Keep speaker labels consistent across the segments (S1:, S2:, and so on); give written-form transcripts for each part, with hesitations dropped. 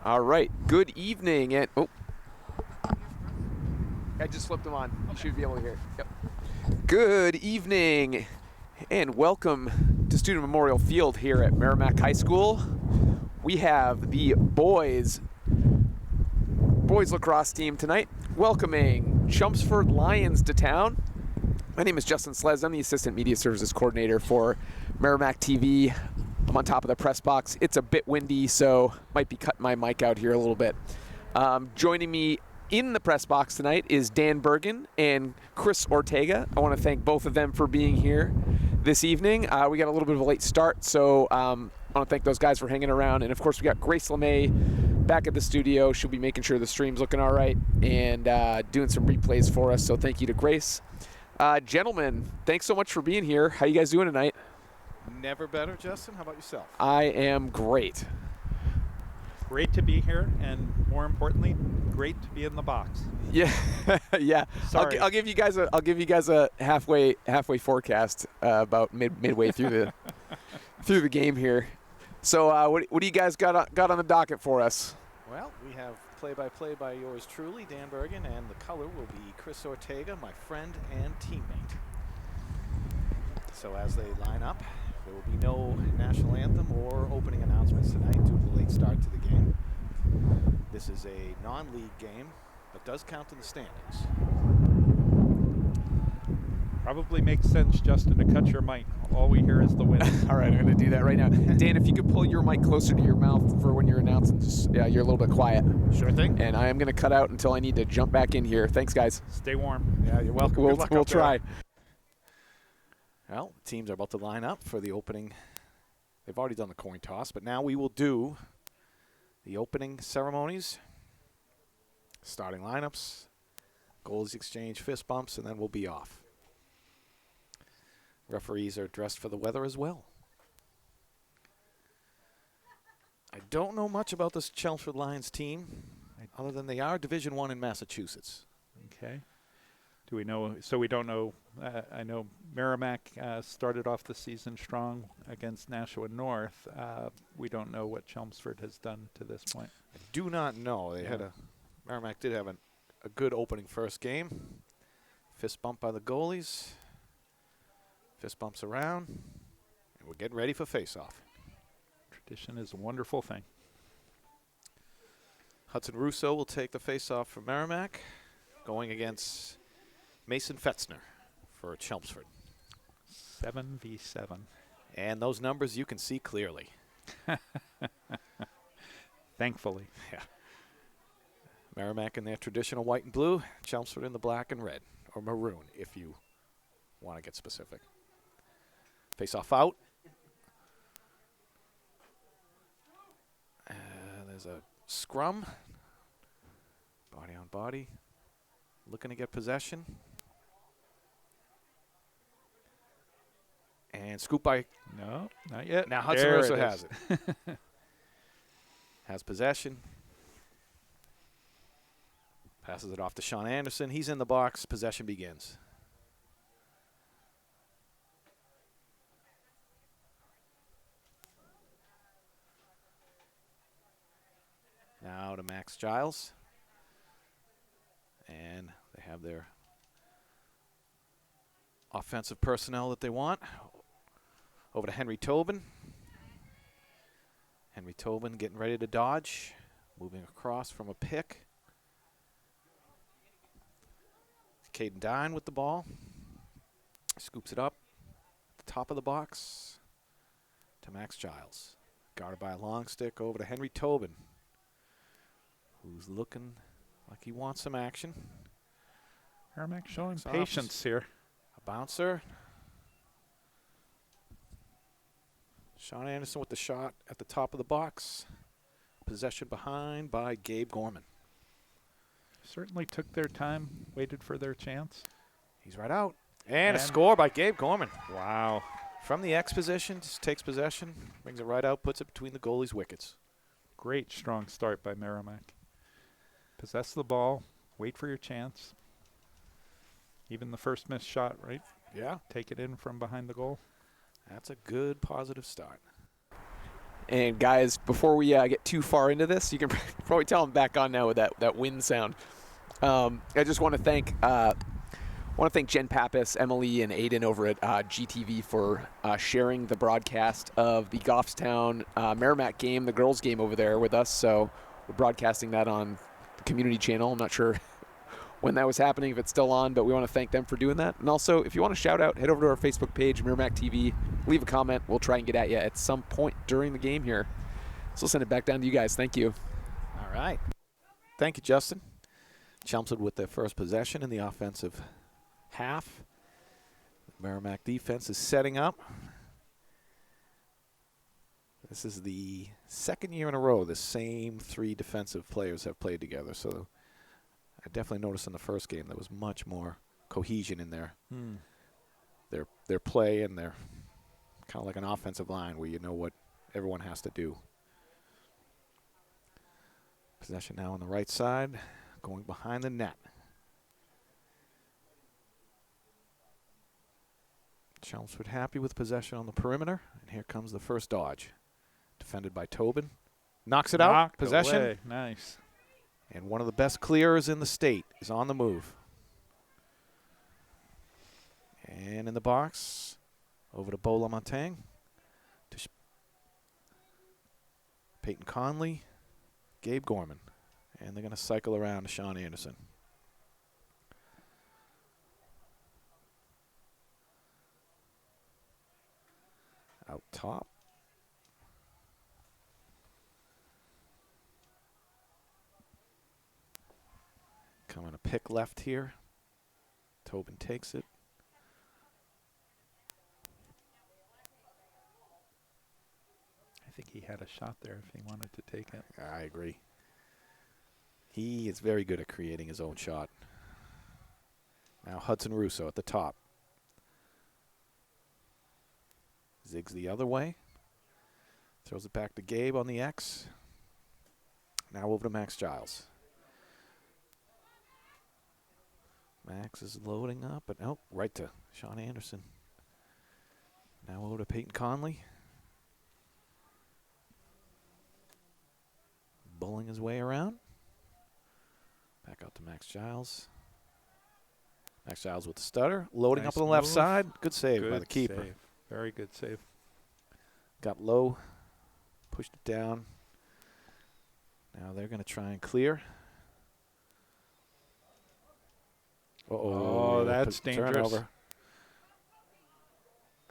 S1: All right. Good evening. And I just flipped them on. You should be able to hear. Yep. Good evening, and welcome to Student Memorial Field here at Merrimack High School. We have the boys lacrosse team tonight, welcoming Chelmsford Lions to town. My name is Justin Slez. I'm the Assistant Media Services Coordinator for Merrimack TV. I'm on top of the press box. It's a bit windy, so might be cutting my mic out here a little bit. Joining me in the press box tonight is Dan Bergen and Chris Ortega. I want to thank both of them for being here this evening. We got a little bit of a late start, so I want to thank those guys for hanging around. And of course, we got Grace LeMay back at the studio. She'll be making sure the stream's looking all right and doing some replays for us. So thank you to Grace. Gentlemen, thanks so much for being here. How you guys doing tonight?
S2: Never better, Justin. How about yourself?
S1: I am great.
S3: Great to be here, and more importantly, great to be in the box.
S1: Yeah, yeah.
S3: Sorry.
S1: I'll give you guys a halfway forecast about midway through the through the game here. So what do you guys got on the docket for us?
S2: Well, we have play-by-play by yours truly, Dan Bergen, and the color will be Chris Ortega, my friend and teammate. So as they line up, there will be no national anthem or opening announcements tonight due to the late start to the game. This is a non-league game, but does count in the standings.
S3: Probably makes sense, Justin, to cut your mic. All we hear is the wind.
S1: All right, I'm going to do that right now. Dan, if you could pull your mic closer to your mouth for when you're announcing, just, you're a little bit quiet.
S2: Sure thing.
S1: And I am going to cut out until I need to jump back in here. Thanks, guys.
S3: Stay warm.
S2: Yeah, you're welcome.
S1: We'll try.
S2: Well, the teams are about to line up for the opening. They've already done the coin toss, but now we will do the opening ceremonies, starting lineups, goals exchange, fist bumps, and then we'll be off. Referees are dressed for the weather as well. I don't know much about this Chelmsford Lions team, other than they are Division I in Massachusetts.
S3: Okay. Do we know? So we don't know. I know Merrimack started off the season strong against Nashua North. We don't know what Chelmsford has done to this point.
S2: I do not know. Merrimack did have a good opening first game. Fist bump by the goalies. Fist bumps around. And we're getting ready for face-off.
S3: Tradition is a wonderful thing.
S2: Hudson Russo will take the face-off for Merrimack, going against Mason Fetzner for Chelmsford.
S3: 7v7.
S2: And those numbers you can see clearly.
S3: Thankfully.
S2: Yeah. Merrimack in their traditional white and blue, Chelmsford in the black and red, or maroon if you want to get specific. Face-off out. There's a scrum. Body on body. Looking to get possession. And scoop by.
S3: No, not yet.
S2: Now Hudson Russo has it. Has possession. Passes it off to Sean Anderson. He's in the box. Possession begins. Now to Max Giles. And they have their offensive personnel that they want. Over to Henry Tobin. Henry Tobin getting ready to dodge. Moving across from a pick. Caden Dine with the ball. Scoops it up. At the top of the box. To Max Giles. Guarded by a long stick over to Henry Tobin, who's looking like he wants some action.
S3: Merrimack showing patience here.
S2: A bouncer. Sean Anderson with the shot at the top of the box. Possession behind by Gabe Gorman.
S3: Certainly took their time, waited for their chance.
S2: He's right out. And a score by Gabe Gorman.
S3: Wow.
S2: From the X position, just takes possession, brings it right out, puts it between the goalie's wickets.
S3: Great strong start by Merrimack. Possess the ball, wait for your chance. Even the first missed shot, right?
S2: Yeah.
S3: Take it in from behind the goal.
S2: That's a good positive start.
S1: And guys, before we get too far into this, you can probably tell I'm back on now with that wind sound. I just want to thank Jen Pappas, Emily, and Aiden over at GTV for sharing the broadcast of the Goffstown Merrimack game, the girls' game over there with us. So we're broadcasting that on the community channel. I'm not sure when that was happening, if it's still on, but we want to thank them for doing that. And also, if you want to shout out, head over to our Facebook page, Merrimack TV, leave a comment. We'll try and get at you at some point during the game here. So we'll send it back down to you guys. Thank you.
S2: All right. Thank you, Justin. Chelmsford with their first possession in the offensive half. The Merrimack defense is setting up. This is the second year in a row the same 3 defensive players have played together. So I definitely noticed in the first game there was much more cohesion in there. Their play, and they're kind of like an offensive line where you know what everyone has to do. Possession now on the right side, going behind the net. Chelmsford happy with possession on the perimeter, and here comes the first dodge. Defended by Tobin. Knocks it out.
S3: Knocked
S2: Possession.
S3: away. Nice.
S2: And one of the best clearers in the state is on the move. And in the box, over to Bola Montang. To Peyton Conley, Gabe Gorman. And they're going to cycle around to Sean Anderson. Out top. Coming a pick left here. Tobin takes it.
S3: I think he had a shot there if he wanted to take it.
S2: I agree. He is very good at creating his own shot. Now Hudson Russo at the top. Zigs the other way. Throws it back to Gabe on the X. Now over to Max Giles. Max is loading up, but nope, right to Sean Anderson. Now over to Peyton Conley. Bowling his way around. Back out to Max Giles. Max Giles with the stutter. Loading
S3: Nice
S2: up on the left
S3: move.
S2: side. Good save by
S3: Good
S2: the keeper.
S3: save. Very good save.
S2: Got low. Pushed it down. Now they're going to try and clear.
S3: Oh, that's dangerous.
S2: Turnover.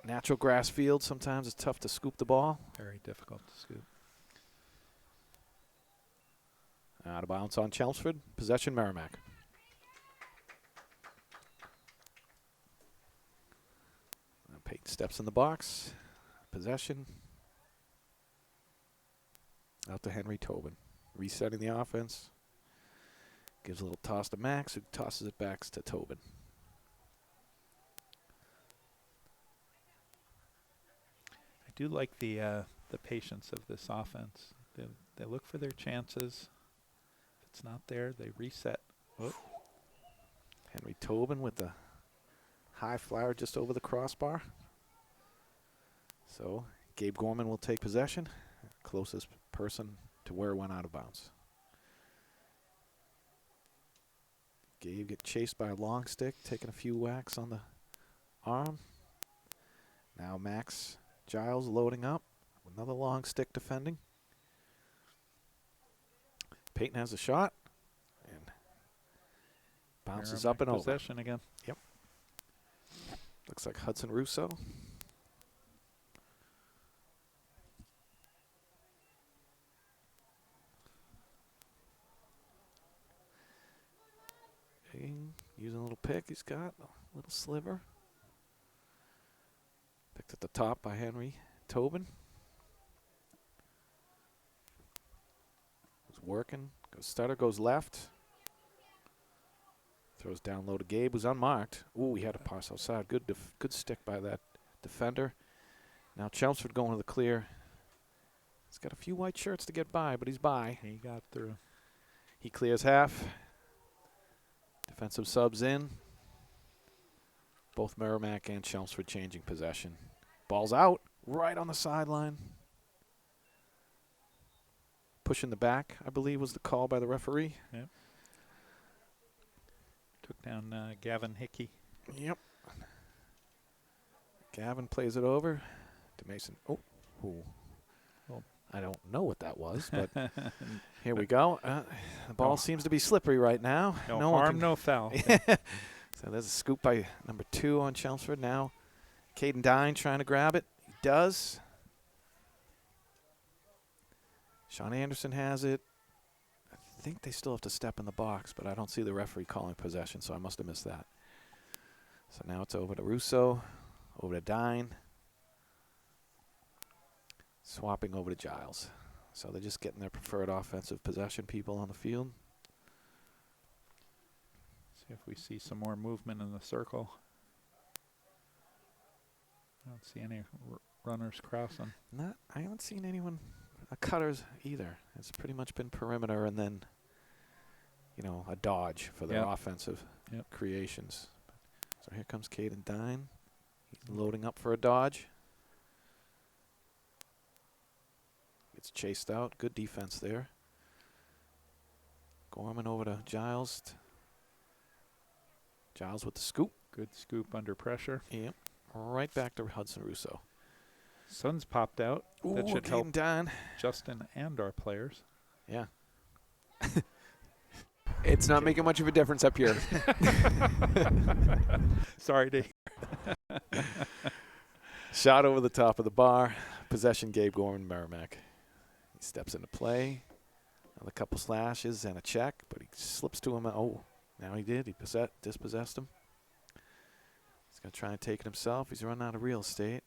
S2: Natural grass field. Sometimes it's tough to scoop the ball.
S3: Very difficult to scoop.
S2: Out of bounds on Chelmsford. Possession Merrimack. Now Peyton steps in the box. Possession. Out to Henry Tobin. Resetting the offense. Gives a little toss to Max, who tosses it back to Tobin.
S3: I do like the patience of this offense. They look for their chances. If it's not there, they reset. Whoop.
S2: Henry Tobin with the high flyer just over the crossbar. So Gabe Gorman will take possession. Closest person to where it went out of bounds. Gabe get chased by a long stick, taking a few whacks on the arm. Now Max Giles loading up. Another long stick defending. Peyton has a shot. And bounces up and over.
S3: Possession again.
S2: Yep. Looks like Hudson Russo. Using a little pick he's got, a little sliver. Picked at the top by Henry Tobin. Was working. Stutter goes left. Throws down low to Gabe, who's unmarked. Ooh, he had a pass outside. Good stick by that defender. Now Chelmsford going to the clear. He's got a few white shirts to get by, but he's by.
S3: He got through.
S2: He clears half. Defensive subs in. Both Merrimack and Chelmsford changing possession. Ball's out, right on the sideline. pushing the back, I believe, was the call by the referee.
S3: Yep. Took down Gavin Hickey.
S2: Yep. Gavin plays it over to Mason. Oh. I don't know what that was, but here we go. The ball seems to be slippery right now.
S3: No harm, no foul.
S2: So there's a scoop by number 2 on Chelmsford now. Caden Dine trying to grab it. He does. Sean Anderson has it. I think they still have to step in the box, but I don't see the referee calling possession, so I must have missed that. So now it's over to Russo, over to Dine. Swapping over to Giles. So they're just getting their preferred offensive possession people on the field.
S3: See if we see some more movement in the circle. I don't see any runners crossing.
S2: I haven't seen anyone cutters either. It's pretty much been perimeter and then, a dodge for their offensive creations. So here comes Caden Dine. He's loading up for a dodge. Gets chased out. Good defense there. Gorman over to Giles. Giles with the scoop.
S3: Good scoop under pressure.
S2: Yep. Right back to Hudson Russo.
S3: Sun's popped out.
S2: Ooh,
S3: that should help
S2: Dine.
S3: Justin and our players.
S2: Yeah.
S1: It's not making much of a difference up here.
S3: Sorry to hear.
S2: Shot over the top of the bar. Possession, Gabe Gorman, Merrimack. He steps into play. Another couple slashes and a check, but he slips to him. Oh, now he did. He dispossessed him. He's going to try and take it himself. He's running out of real estate.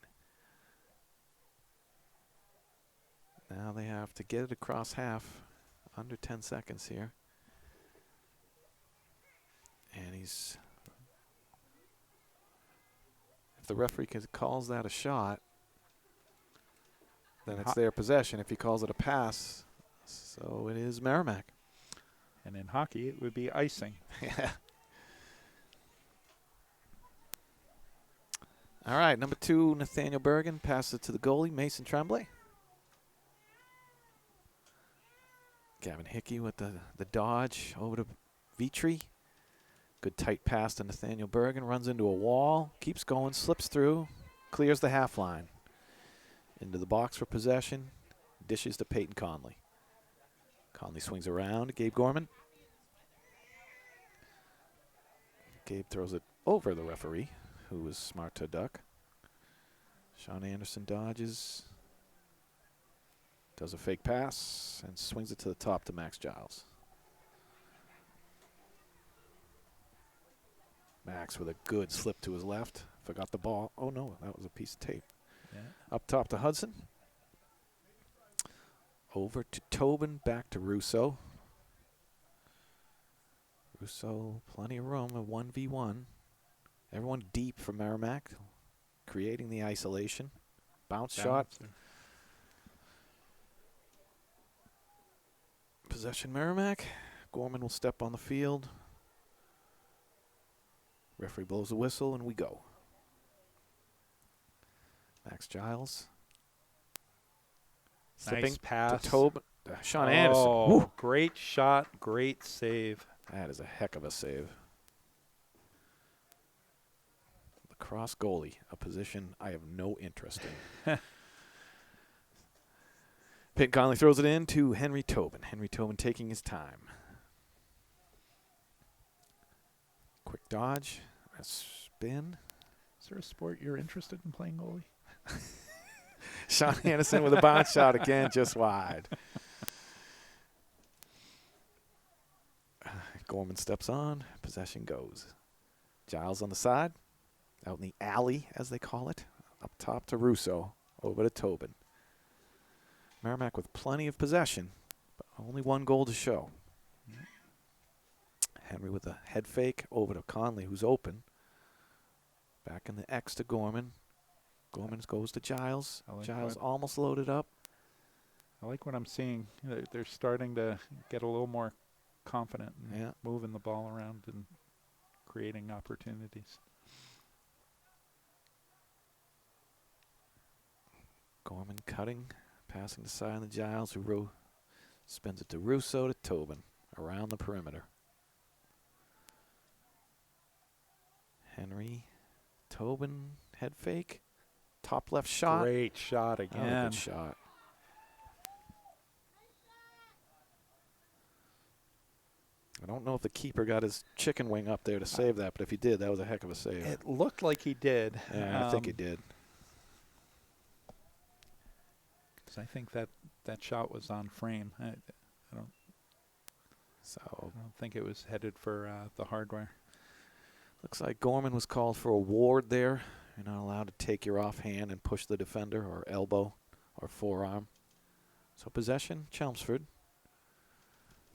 S2: Now they have to get it across half. Under 10 seconds here. And if the referee calls that a shot, then it's their possession. If he calls it a pass, so it is Merrimack.
S3: And in hockey, it would be icing.
S2: Yeah. All right, number 2, Nathaniel Bergen passes it to the goalie, Mason Tremblay. Gavin Hickey with the dodge over to Vitri. Good tight pass to Nathaniel Bergen. Runs into a wall. Keeps going. Slips through. Clears the half line. Into the box for possession. Dishes to Peyton Conley. Conley swings around to Gabe Gorman. Gabe throws it over the referee, who was smart to duck. Sean Anderson dodges. Does a fake pass and swings it to the top to Max Giles. Max with a good slip to his left. Forgot the ball. Oh, no, that was a piece of tape.
S3: Yeah.
S2: Up top to Hudson. Over to Tobin, back to Russo. Russo, plenty of room, a 1v1. Everyone deep for Merrimack, creating the isolation. Bounce shot. Possession Merrimack. Gorman will step on the field. Referee blows the whistle, and we go. Max Giles.
S3: Nice pass.
S2: To Tobin. Sean Anderson.
S3: Oh, great shot, great save.
S2: That is a heck of a save. Lacrosse goalie, a position I have no interest in. Peyton Conley throws it in to Henry Tobin. Henry Tobin taking his time. Quick dodge. A spin.
S3: Is there a sport you're interested in playing goalie?
S2: Sean Anderson with a bounce shot again, just wide. Gorman steps on. Possession goes. Giles on the side. Out in the alley, as they call it. Up top to Russo. Over to Tobin. Merrimack with plenty of possession, but only one goal to show. Henry with a head fake over to Conley, who's open. Back in the X to Gorman. Gorman goes to Giles.
S3: Like
S2: Giles almost loaded up.
S3: I like what I'm seeing. They're starting to get a little more confident and moving the ball around and creating opportunities.
S2: Gorman cutting, passing the side of the Giles, who Spins it to Russo to Tobin. Around the perimeter. Henry, Tobin, head fake. Top left shot.
S3: Great shot again.
S2: Good shot. I don't know if the keeper got his chicken wing up there to save that, but if he did, that was a heck of a save.
S3: It looked like he did.
S2: Yeah, I think he did.
S3: 'Cause I think that shot was on frame. I don't think it was headed for the hardware.
S2: Looks like Gorman was called for a ward there. You're not allowed to take your offhand and push the defender or elbow or forearm. So possession, Chelmsford.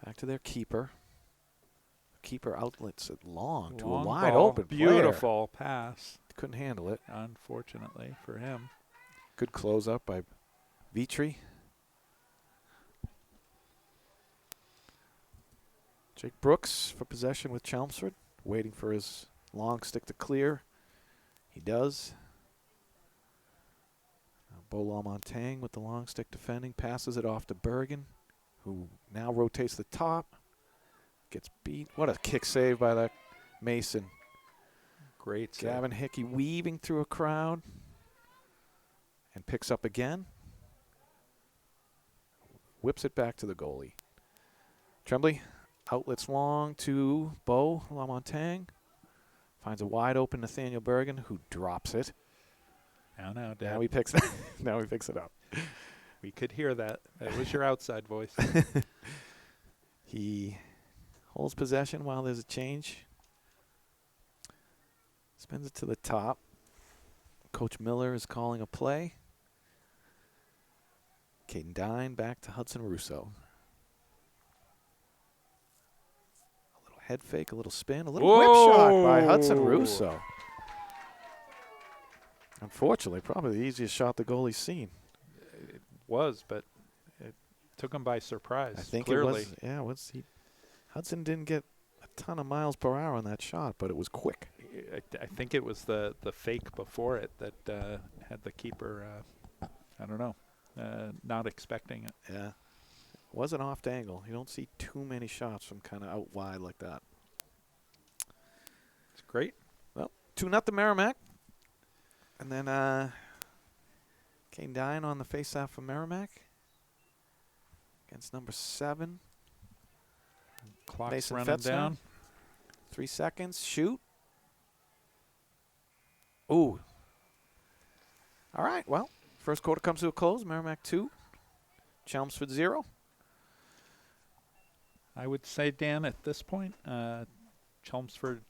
S2: Back to their keeper. Keeper outlets it long to a wide
S3: ball,
S2: open player.
S3: beautiful pass.
S2: Couldn't handle it.
S3: Unfortunately for him.
S2: Good close up by Vitry. Jake Brooks for possession with Chelmsford. Waiting for his long stick to clear. He does. Beau Lamontagne with the long stick defending. Passes it off to Bergen, who now rotates the top. Gets beat. What a kick save by that Mason.
S3: Great save.
S2: Gavin Hickey weaving through a crowd. And picks up again. Whips it back to the goalie. Tremblay outlets long to Beau Lamontagne. Finds a wide open Nathaniel Bergen, who drops it.
S3: Now, Dad.
S2: Now he picks it. Now he picks it up.
S3: We could hear that. That was your outside voice.
S2: He holds possession while there's a change. Spins it to the top. Coach Miller is calling a play. Caden Dine back to Hudson Russo. A little head fake, a little spin, a little whip shot by Hudson Russo. Unfortunately, probably the easiest shot the goalie's seen.
S3: It was, but it took him by surprise.
S2: I think
S3: clearly.
S2: it was. Hudson didn't get a ton of miles per hour on that shot, but it was quick.
S3: I think it was the fake before it that had the keeper, I don't know, not expecting it.
S2: Yeah. It was an off angle. You don't see too many shots from kind of out wide like that.
S3: It's great.
S2: Well, 2-0 Merrimack. And then Kane Dine on the faceoff for Merrimack against number 7.
S3: Clock's
S2: Mason
S3: running
S2: Fetzer.
S3: down.
S2: 3 seconds. Shoot. Ooh. All right. Well, first quarter comes to a close. Merrimack 2. Chelmsford 0.
S3: I would say, Dan, at this point, Chelmsford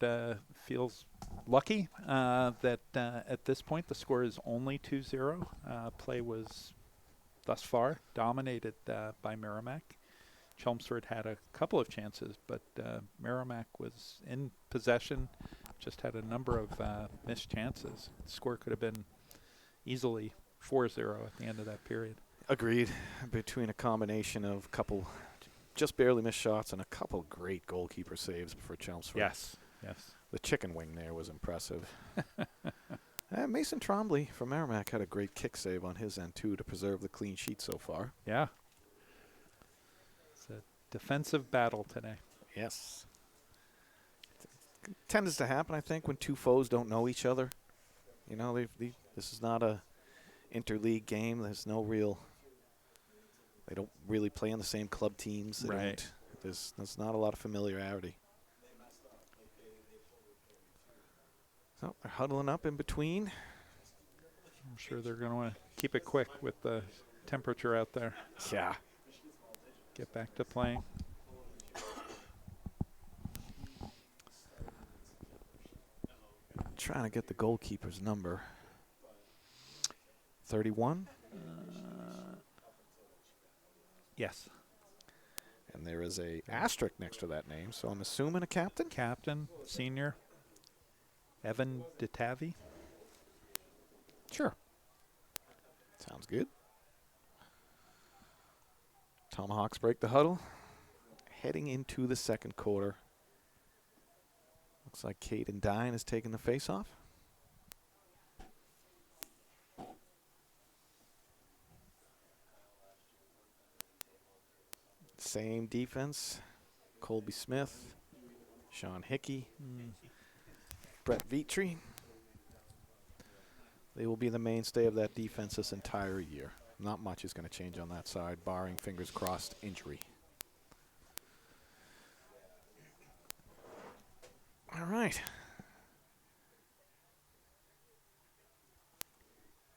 S3: feels lucky that at this point the score is only 2-0. Play was thus far dominated by Merrimack. Chelmsford had a couple of chances, but Merrimack was in possession, just had a number of missed chances. The score could have been easily 4-0 at the end of that period.
S2: Agreed. Between a combination of couple just barely missed shots and a couple great goalkeeper saves for Chelmsford.
S3: Yes.
S2: The chicken wing there was impressive. Mason Trombley from Merrimack had a great kick save on his end, too, to preserve the clean sheet so far.
S3: Yeah. It's a defensive battle today.
S2: Yes. It tends to happen, I think, when two foes don't know each other. You know, this is not a interleague game. There's no real... They don't really play on the same club teams.
S3: Right.
S2: There's not a lot of familiarity. So they're huddling up in between.
S3: I'm sure they're going to want to keep it quick with the temperature out there.
S2: Yeah.
S3: Get back to playing.
S2: Trying to get the goalkeeper's number. 31.
S3: Yes.
S2: And there is a asterisk next to that name, so I'm assuming a captain?
S3: Captain, senior, Evan DeTavi.
S2: Sure. Sounds good. Tomahawks break the huddle. Heading into the second quarter. Looks like Caden Dine is taking the face-off. Same defense. Colby Smith, Sean Hickey, Brett Vitry. They will be the mainstay of that defense this entire year. Not much is going to change on that side, barring, fingers crossed, injury. All right.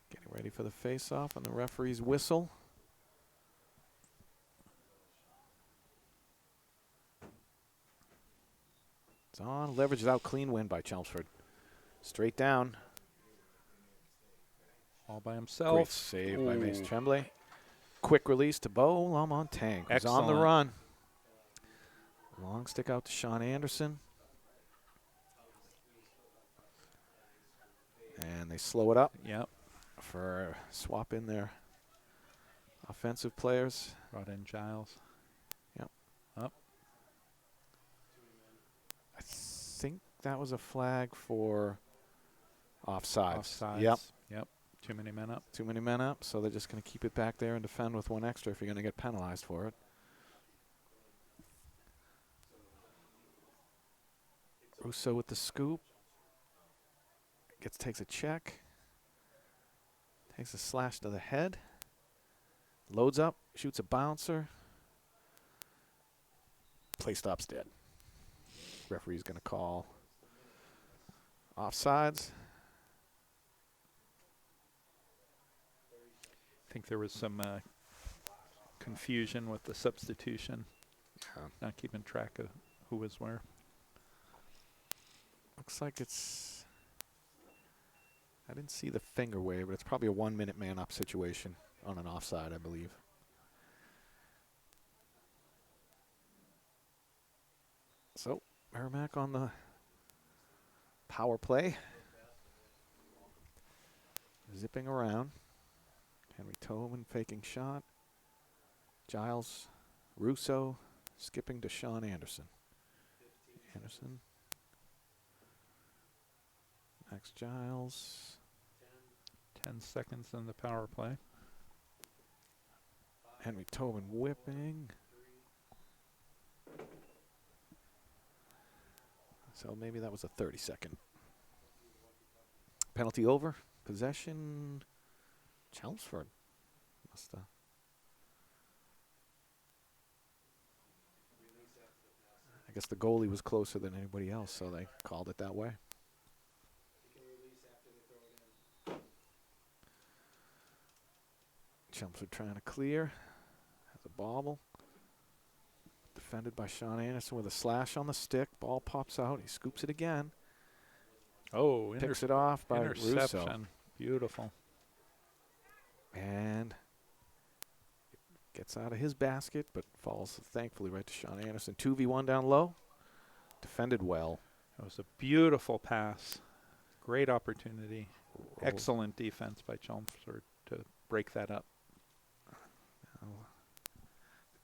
S2: Getting ready for the face-off and the referee's whistle. It's on. Leveraged out. Clean win by Chelmsford. Straight down.
S3: All by himself.
S2: Great save by Mace Tremblay. Quick release to Bo Lamontagne, who's on the run. Long stick out to Sean Anderson. And they slow it up.
S3: Yep.
S2: For swap in their offensive players.
S3: Brought in Giles.
S2: Yep.
S3: Up.
S2: I think that was a flag for offsides.
S3: Offsides.
S2: Yep.
S3: Yep. Too many men up.
S2: Too many men up, so they're just going to keep it back there and defend with one extra if you're going to get penalized for it. Russo with the scoop. Takes a check. Takes a slash to the head. Loads up, shoots a bouncer. Play stops dead. Referee's going to call offsides.
S3: I think there was some confusion with the substitution.
S2: Yeah.
S3: Not keeping track of who was where.
S2: Looks like it's... I didn't see the finger wave, but it's probably a 1 minute man up situation on an offside, I believe. So, Merrimack on the power play. Zipping around. Henry Tobin faking shot. Giles, Russo, skipping to Sean Anderson. Anderson. Max Giles.
S3: 10 seconds in the power play.
S2: Henry Tobin whipping. So maybe that was a 30-second. Penalty over. Possession. Chelmsford. Must have. I guess the goalie was closer than anybody else, so they called it that way. Chelmsford trying to clear. Has a bobble. Defended by Sean Anderson with a slash on the stick. Ball pops out. He scoops it again.
S3: Oh,
S2: Picks it off by Russo.
S3: interception. Beautiful.
S2: And gets out of his basket, but falls thankfully right to Sean Anderson. 2v1 down low. Defended well.
S3: It was a beautiful pass. Great opportunity. Excellent defense by Chelmsford to break that up.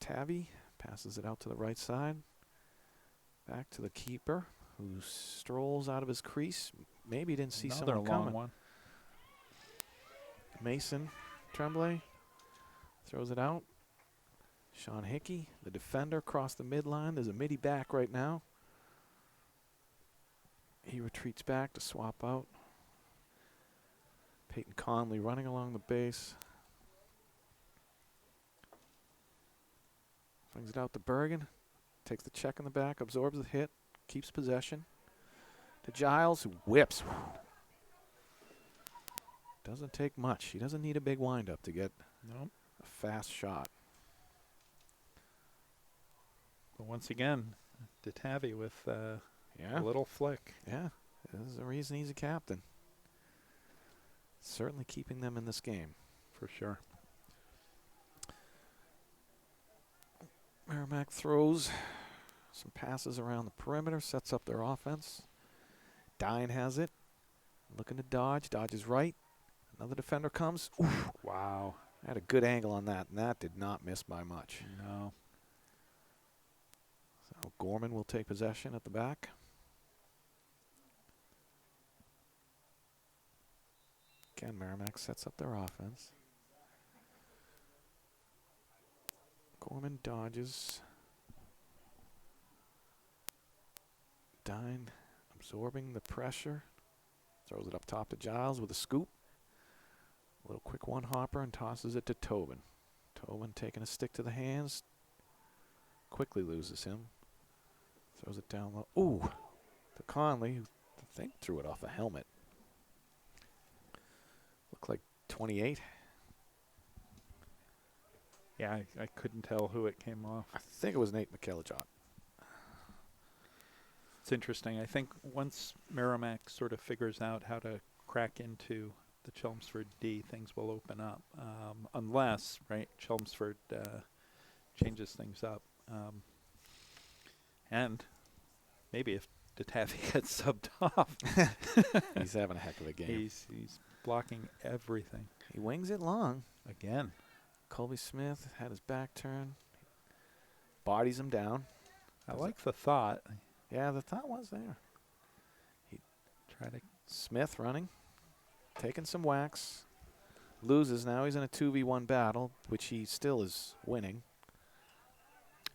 S2: Tavi passes it out to the right side. Back to the keeper, who strolls out of his crease. Maybe didn't see
S3: Another
S2: someone
S3: long
S2: coming.
S3: one.
S2: Mason Tremblay throws it out. Sean Hickey, the defender, across the midline. There's a midi back right now. He retreats back to swap out. Peyton Conley running along the base. Brings it out to Bergen. Takes the check in the back, absorbs the hit, keeps possession. To Giles, who whips. Doesn't take much. He doesn't need a big windup to get a fast shot.
S3: But once again, DeTavi with a little flick.
S2: Yeah, there's a reason he's a captain. Certainly keeping them in this game.
S3: For sure.
S2: Merrimack throws some passes around the perimeter, sets up their offense. Dine has it. Looking to dodge. Dodges right. Another defender comes. Oof.
S3: Wow.
S2: I had a good angle on that, and that did not miss by much.
S3: No.
S2: So Gorman will take possession at the back. Again, Merrimack sets up their offense. Gorman dodges. Dine absorbing the pressure. Throws it up top to Giles with a scoop. A little quick one-hopper and tosses it to Tobin. Tobin taking a stick to the hands. Quickly loses him. Throws it down low. Ooh, to Conley, who I think threw it off a helmet. Looked like 28.
S3: Yeah, I couldn't tell who it came off.
S2: I think it was Nate McKellijot.
S3: It's interesting. I think once Merrimack sort of figures out how to crack into the Chelmsford D, things will open up. Unless, right, Chelmsford changes things up. And maybe if DeTaffy gets subbed off.
S2: He's having a heck of a game.
S3: He's blocking everything.
S2: He wings it long.
S3: Again.
S2: Colby Smith had his back turned. Bodies him down.
S3: I like the thought.
S2: Yeah, the thought was there. He
S3: Try to
S2: Smith running. Taking some wax. Loses now. He's in a 2v1 battle, which he still is winning.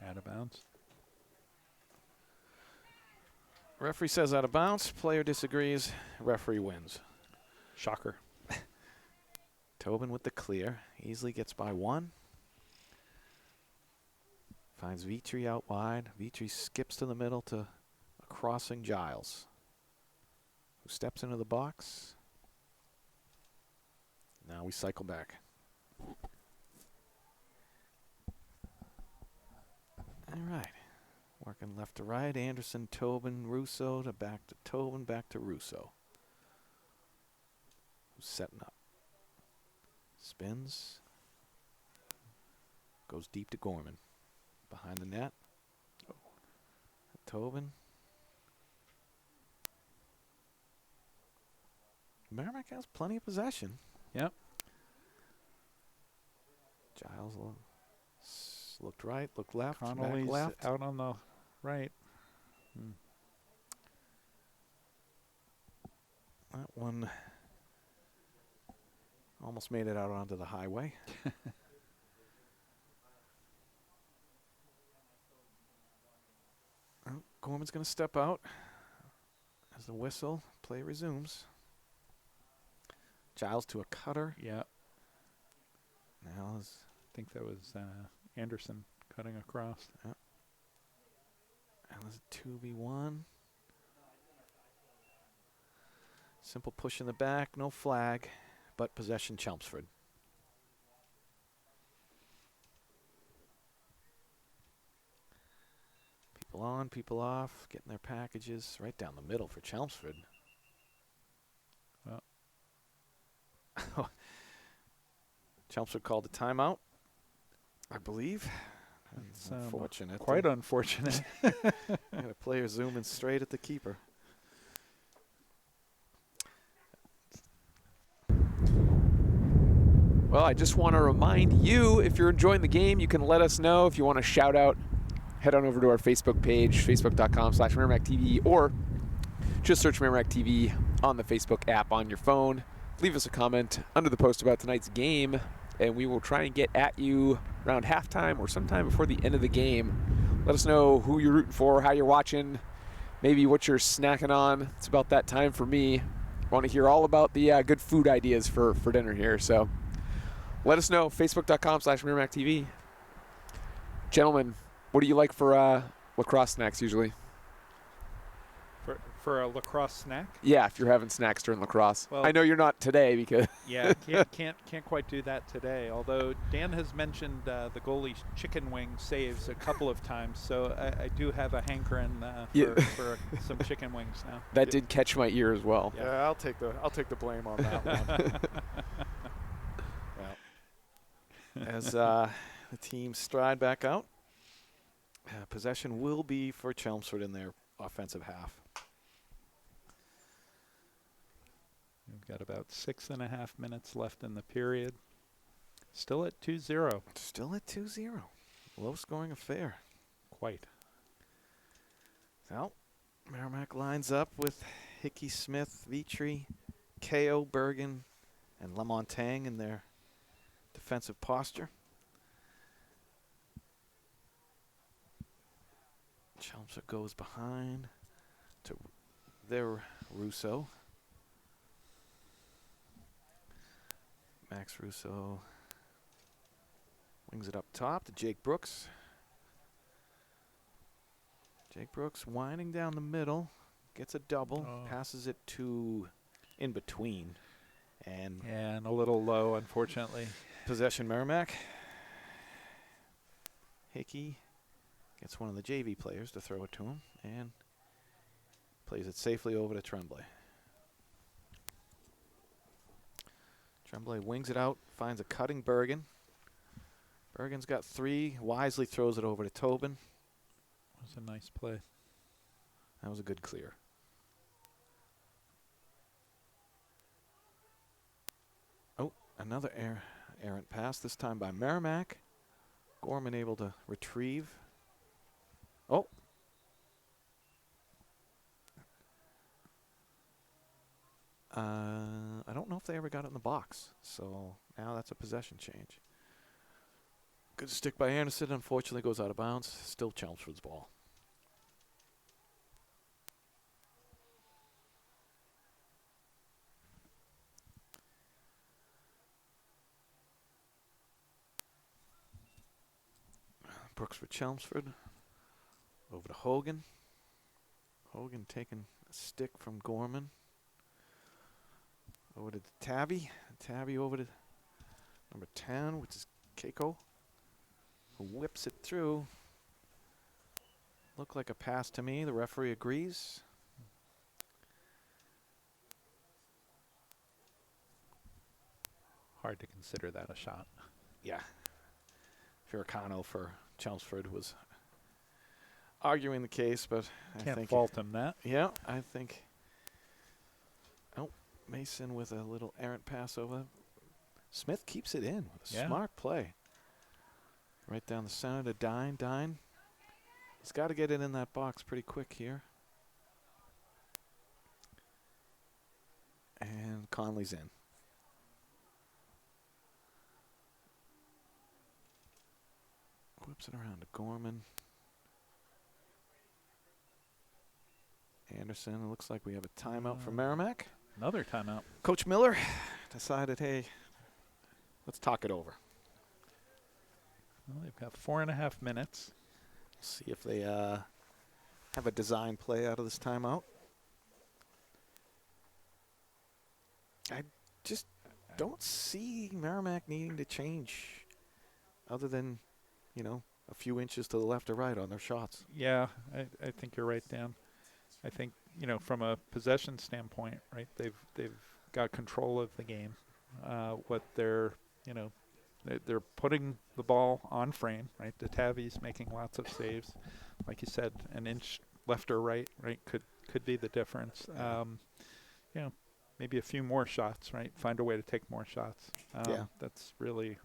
S3: out of bounds.
S2: Referee says out of bounds. Player disagrees. Referee wins.
S3: Shocker.
S2: Tobin with the clear. Easily gets by one. Finds Vitry out wide. Vitry skips to the middle to a crossing Giles, who steps into the box. Now we cycle back. All right. Working left to right. Anderson, Tobin, Russo to back to Tobin, back to Russo. Who's setting up. Spins. Goes deep to Gorman. Behind the net. Tobin. Merrimack has plenty of possession.
S3: Yep.
S2: Giles looked right, looked left,
S3: Connolly's
S2: back left.
S3: out on the right.
S2: That one almost made it out onto the highway. Oh, Gorman's going to step out as the whistle. Play resumes. Giles to a cutter.
S3: Yeah.
S2: Now
S3: I think that was Anderson cutting across.
S2: and there's a 2v1. Simple push in the back, no flag, but possession Chelmsford. People on, people off, getting their packages right down the middle for Chelmsford.
S3: Well.
S2: Chelmsford called a timeout, I believe.
S3: It's
S2: unfortunate.
S3: Quite unfortunate.
S2: Got a player zooming straight at the keeper.
S1: Well, I just want to remind you, if you're enjoying the game, you can let us know. If you want to shout out, head on over to our Facebook page, facebook.com/MerrimackTV, or just search Merrimack TV on the Facebook app on your phone. Leave us a comment under the post about tonight's game, and we will try and get at you around halftime or sometime before the end of the game. Let us know who you're rooting for, how you're watching, maybe what you're snacking on. It's about that time for me. I want to hear all about the good food ideas for dinner here. So let us know, facebook.com/MerrimackTV. Gentlemen, what do you like for lacrosse snacks usually?
S3: For a lacrosse snack?
S1: Yeah, if you're having snacks during lacrosse.
S3: Well,
S1: I know you're not today because
S3: yeah, can't quite do that today. Although Dan has mentioned the goalie's chicken wing saves a couple of times, so I do have a hankering for some chicken wings now.
S1: that did catch my ear as well.
S2: Yeah, I'll take the blame on that one. Well, as the team stride back out, possession will be for Chelmsford in their offensive half.
S3: We've got about 6.5 minutes left in the period. Still at 2-0.
S2: Still at 2-0. Low-scoring affair.
S3: Quite.
S2: So, Merrimack lines up with Hickey, Smith, Vitry, KO, Bergen, and Lamontagne in their defensive posture. Chelmsford goes behind. to their Russo. Max Russo wings it up top to Jake Brooks. Jake Brooks winding down the middle, gets a double, passes it to in between. And
S3: a little low, unfortunately.
S2: Possession Merrimack. Hickey gets one of the JV players to throw it to him and plays it safely over to Tremblay. Tremblay wings it out, finds a cutting Bergen. Bergen's got 3, wisely throws it over to Tobin.
S3: That was a nice play.
S2: That was a good clear. Oh, another errant pass, this time by Merrimack. Gorman able to retrieve. Oh. I don't know if they ever got it in the box, so now that's a possession change. Good stick by Anderson, unfortunately goes out of bounds. Still Chelmsford's ball. Brooks for Chelmsford. Over to Hogan. Hogan taking a stick from Gorman. Over to Tabby. Tabby over to number 10, which is Keiko, who whips it through. Looked like a pass to me. The referee agrees.
S3: Hard to consider that a shot.
S2: Yeah. Firicano for Chelmsford was arguing the case, but I
S3: Can't
S2: think
S3: fault him that.
S2: Yeah, I think. Oh, Mason with a little errant pass over. Smith keeps it in with a smart play. Right down the center to Dine. Dine. He's got to get it in that box pretty quick here. And Conley's in. Whips it around to Gorman. Anderson. It looks like we have a timeout for Merrimack.
S3: Another timeout.
S2: Coach Miller decided, hey, let's talk it over.
S3: Well, they've got 4.5 minutes.
S2: See if they have a design play out of this timeout. I just don't see Merrimack needing to change other than, you know, a few inches to the left or right on their shots.
S3: Yeah, I think you're right, Dan. I think, you know, from a possession standpoint, right, they've got control of the game. What they're, you know, they're putting the ball on frame, right? Datavi's making lots of saves. Like you said, an inch left or right, could be the difference. You know, maybe a few more shots, right? Find a way to take more shots. That's really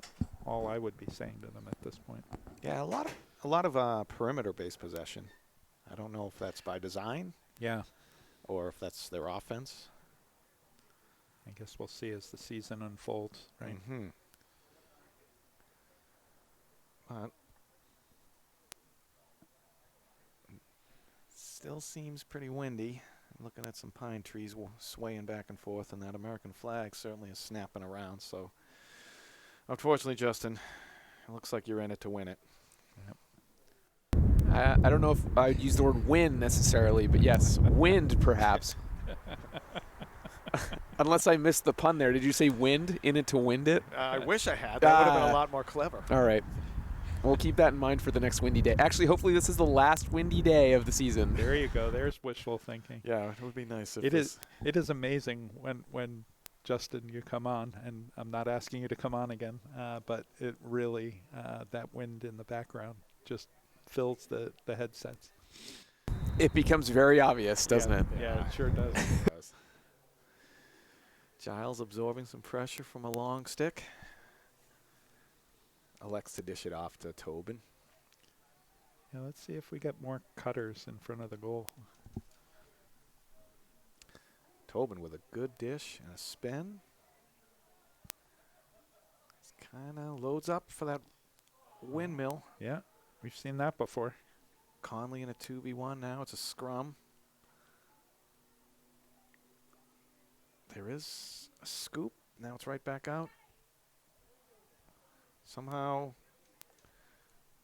S3: all I would be saying to them at this point.
S2: Yeah, a lot of perimeter-based possession. I don't know if that's by design.
S3: Yeah.
S2: Or if that's their offense.
S3: I guess we'll see as the season unfolds, right?
S2: Mm-hmm. Still seems pretty windy. I'm looking at some pine trees swaying back and forth, and that American flag certainly is snapping around. So, unfortunately, Justin, it looks like you're in it to win it.
S3: Yep.
S1: I don't know if I'd use the word win necessarily, but yes, wind perhaps. Unless I missed the pun there. Did you say wind? In it to wind it?
S2: I wish I had. That would have been a lot more clever.
S1: All right. We'll keep that in mind for the next windy day. Actually, hopefully this is the last windy day of the season.
S3: There you go. There's wishful thinking.
S2: Yeah, it would be nice if
S3: it is amazing when Justin, you come on, and I'm not asking you to come on again, but it really, that wind in the background just fills the headsets.
S1: It becomes very obvious, doesn't it?
S3: Yeah, it sure does.
S2: It does. Giles absorbing some pressure from a long stick. Elects to dish it off to Tobin.
S3: Yeah, let's see if we get more cutters in front of the goal.
S2: Tobin with a good dish and a spin. Kind of loads up for that windmill.
S3: Yeah, we've seen that before.
S2: Conley in a 2v1 now. It's a scrum. There is a scoop. Now it's right back out. Somehow,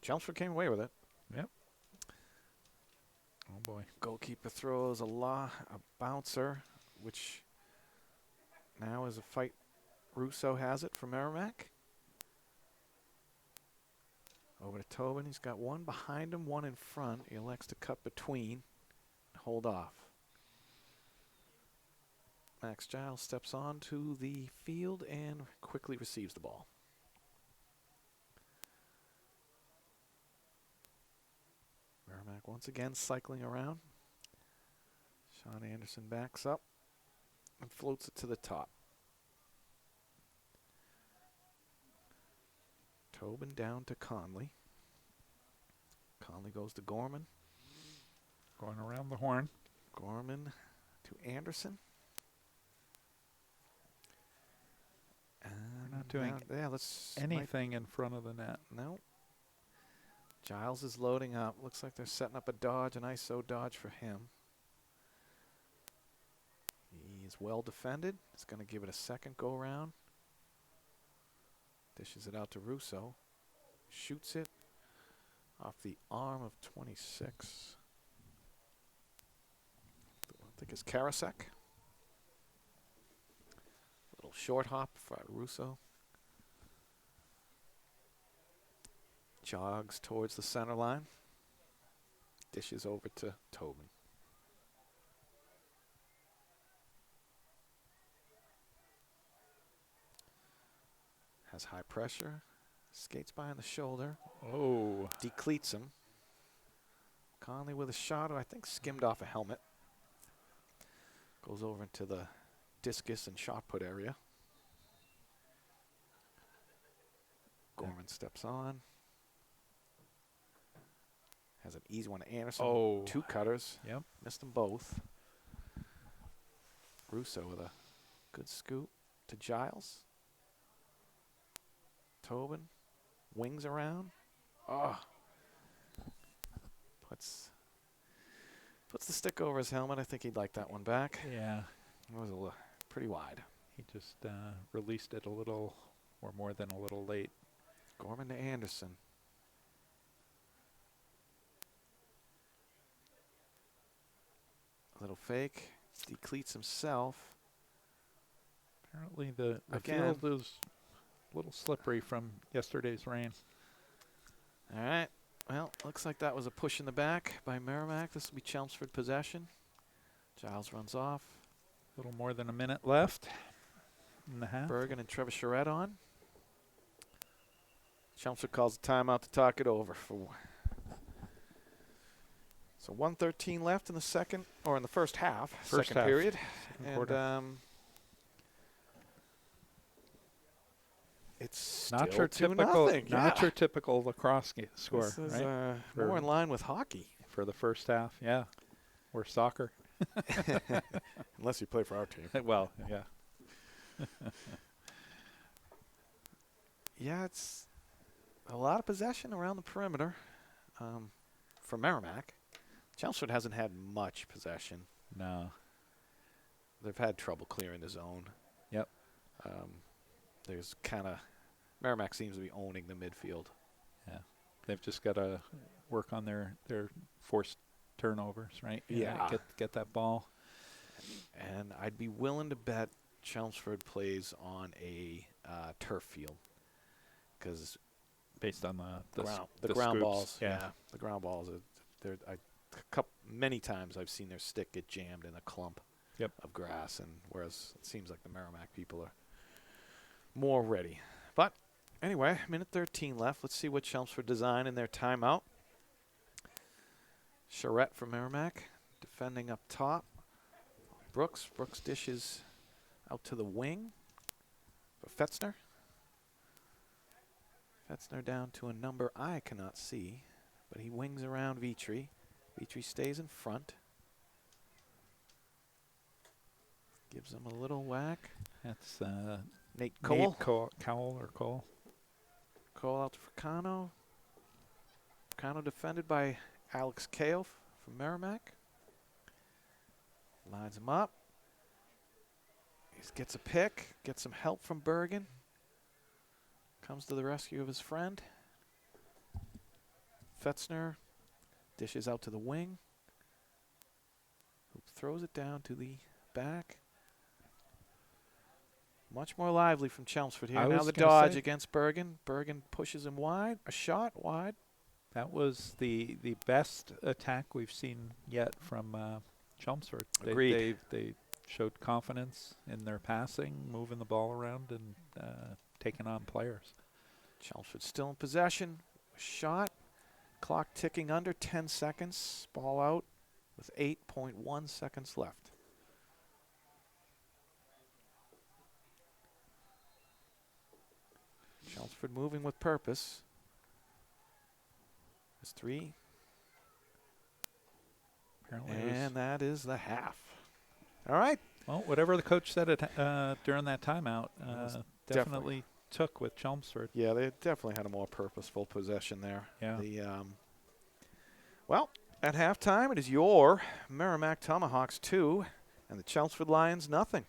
S2: Chelmsford came away with it.
S3: Yep. Oh boy.
S2: Goalkeeper throws a bouncer, which now is a fight. Russo has it for Merrimack. Over to Tobin. He's got one behind him, one in front. He elects to cut between and hold off. Max Giles steps onto the field and quickly receives the ball. Merrimack once again cycling around. Sean Anderson backs up and floats it to the top. Tobin down to Conley. Conley goes to Gorman.
S3: Going around the horn.
S2: Gorman to Anderson.
S3: We're not doing anything in front of the net.
S2: No. Giles is loading up. Looks like they're setting up a dodge, an ISO dodge for him. He's well defended. He's going to give it a second go around. Dishes it out to Russo. Shoots it off the arm of 26. I think it's Karasek. Little short hop for Russo. Jogs towards the center line. Dishes over to Tobin. Has high pressure. Skates by on the shoulder.
S3: Oh.
S2: Decleats him. Conley with a shot, I think skimmed off a helmet. Goes over into the discus and shot put area. Gorman steps on. Has an easy one to Anderson.
S3: Oh.
S2: Two cutters.
S3: Yep.
S2: Missed them both. Russo with a good scoop to Giles. Tobin. Wings around. Oh. Puts the stick over his helmet. I think he'd like that one back.
S3: Yeah.
S2: It was pretty wide.
S3: He just released it a little, or more than a little late.
S2: Gorman to Anderson. A little fake. Decleats himself.
S3: Apparently the
S2: Again.
S3: field is a little slippery from yesterday's rain.
S2: All right. Well, looks like that was a push in the back by Merrimack. This will be Chelmsford possession. Giles runs off.
S3: A little more than a minute left in the half.
S2: Bergen and Trevor Charette on. Chelmsford calls a timeout to talk it over. So 1:13 left in the second, or in the first half, second
S3: half.
S2: period.
S3: Second quarter.
S2: It's
S3: Not
S2: still
S3: your
S2: 2-0.
S3: not your typical lacrosse score,
S2: This is
S3: right?
S2: more in line with hockey.
S3: For the first half, yeah, or soccer.
S2: Unless you play for our team.
S3: Well, yeah.
S2: Yeah, it's a lot of possession around the perimeter for Merrimack. Chelmsford hasn't had much possession.
S3: No.
S2: They've had trouble clearing the zone.
S3: Yep.
S2: There's kind of Merrimack seems to be owning the midfield.
S3: Yeah. They've just got to work on their forced turnovers, right?
S2: Yeah.
S3: Get that ball.
S2: And I'd be willing to bet Chelmsford plays on a turf field because
S3: Based on the
S2: ground
S3: scoops.
S2: balls.
S3: Yeah.
S2: The ground balls. Many times I've seen their stick get jammed in a clump of grass, and whereas it seems like the Merrimack people are more ready. But anyway, minute 13 left. Let's see what Chelmsford design in their timeout. Charette for Merrimack, defending up top. Brooks dishes out to the wing for Fetzner. Fetzner down to a number I cannot see, but he wings around Vitry. Vitry stays in front. Gives him a little whack.
S3: That's
S2: Nate Cole.
S3: Cole.
S2: Cole out to Fricano. Fricano defended by Alex Kaof from Merrimack. Lines him up. He gets a pick, gets some help from Bergen. Comes to the rescue of his friend. Fetzner dishes out to the wing. Who throws it down to the back. Much more lively from Chelmsford here. Now the dodge against Bergen. Bergen pushes him wide. A shot wide.
S3: That was the best attack we've seen yet from Chelmsford.
S2: Agreed.
S3: They showed confidence in their passing, moving the ball around, and taking on players.
S2: Chelmsford still in possession. A shot. Clock ticking under 10 seconds. Ball out with 8.1 seconds left. Chelmsford moving with purpose. It's 3.
S3: Apparently
S2: and that is the half. All right.
S3: Well, whatever the coach said during that timeout definitely took with Chelmsford.
S2: Yeah, they definitely had a more purposeful possession there.
S3: Yeah.
S2: Well, at halftime, it is your Merrimack Tomahawks 2 and the Chelmsford Lions nothing.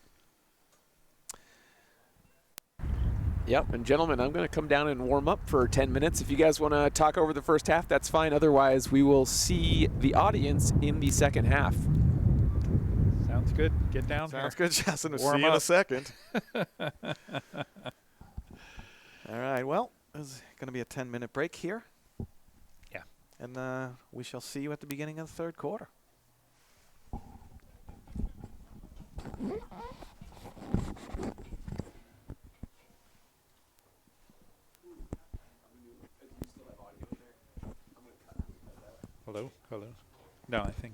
S1: Yep, and gentlemen, I'm going to come down and warm up for 10 minutes. If you guys want to talk over the first half, that's fine. Otherwise, we will see the audience in the second half.
S3: Sounds good. Get down here.
S2: Sounds good, Justin. We'll see
S3: Warm
S2: you in
S3: up.
S2: a second. All right, well, there's going to be a 10-minute break here.
S3: Yeah.
S2: And we shall see you at the beginning of the third quarter.
S3: Hello? No, I think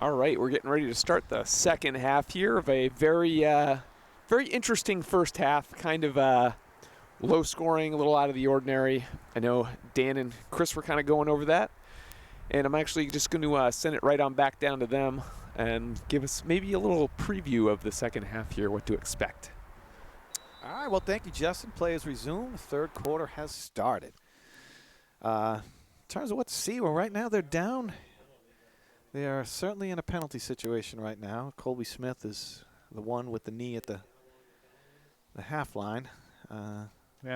S1: All right, we're getting ready to start the second half here of a very interesting first half. Kind of low scoring, a little out of the ordinary. I know Dan and Chris were kind of going over that. And I'm actually just going to send it right on back down to them and give us maybe a little preview of the second half here, what to expect.
S2: All right, well, thank you, Justin. Play has resumed. Third quarter has started. In terms of what to see, well, right now they're down. They are certainly in a penalty situation right now. Colby Smith is the one with the knee at the half line.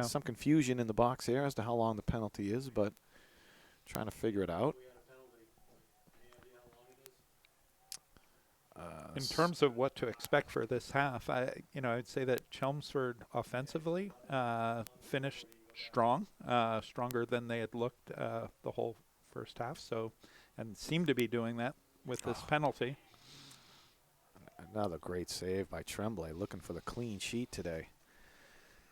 S2: Some confusion in the box here as to how long the penalty is, but trying to figure it out.
S3: In terms of what to expect for this half, I'd say that Chelmsford offensively finished strong, stronger than they had looked the whole first half. So, and seemed to be doing that with this penalty.
S2: Another great save by Tremblay, looking for the clean sheet today.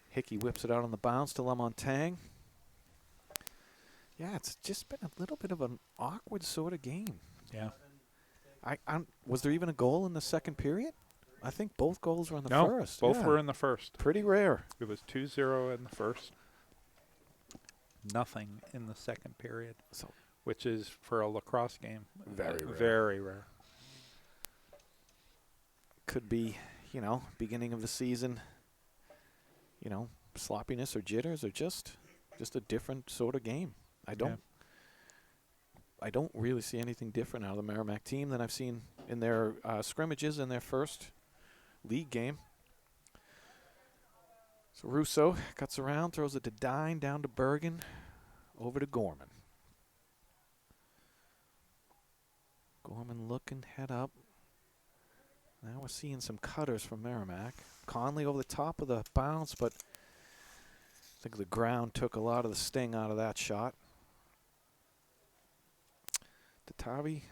S2: Hickey whips it out on the bounce to Lamontagne. Yeah, it's just been a little bit of an awkward sort of game.
S3: Yeah.
S2: Was there even a goal in the second period? I think both goals were in the first.
S3: Both were in the first.
S2: Pretty rare.
S3: It was 2-0 in the first. Nothing in the second period, which is for a lacrosse game
S2: very rare.
S3: Very rare.
S2: Could be, beginning of the season, sloppiness or jitters or just a different sort of game. I don't really see anything different out of the Merrimack team than I've seen in their scrimmages in their first league game. So Russo cuts around, throws it to Dine, down to Bergen, over to Gorman. Gorman looking, head up. Now we're seeing some cutters from Merrimack. Conley over the top of the bounce, but I think the ground took a lot of the sting out of that shot. Tatavi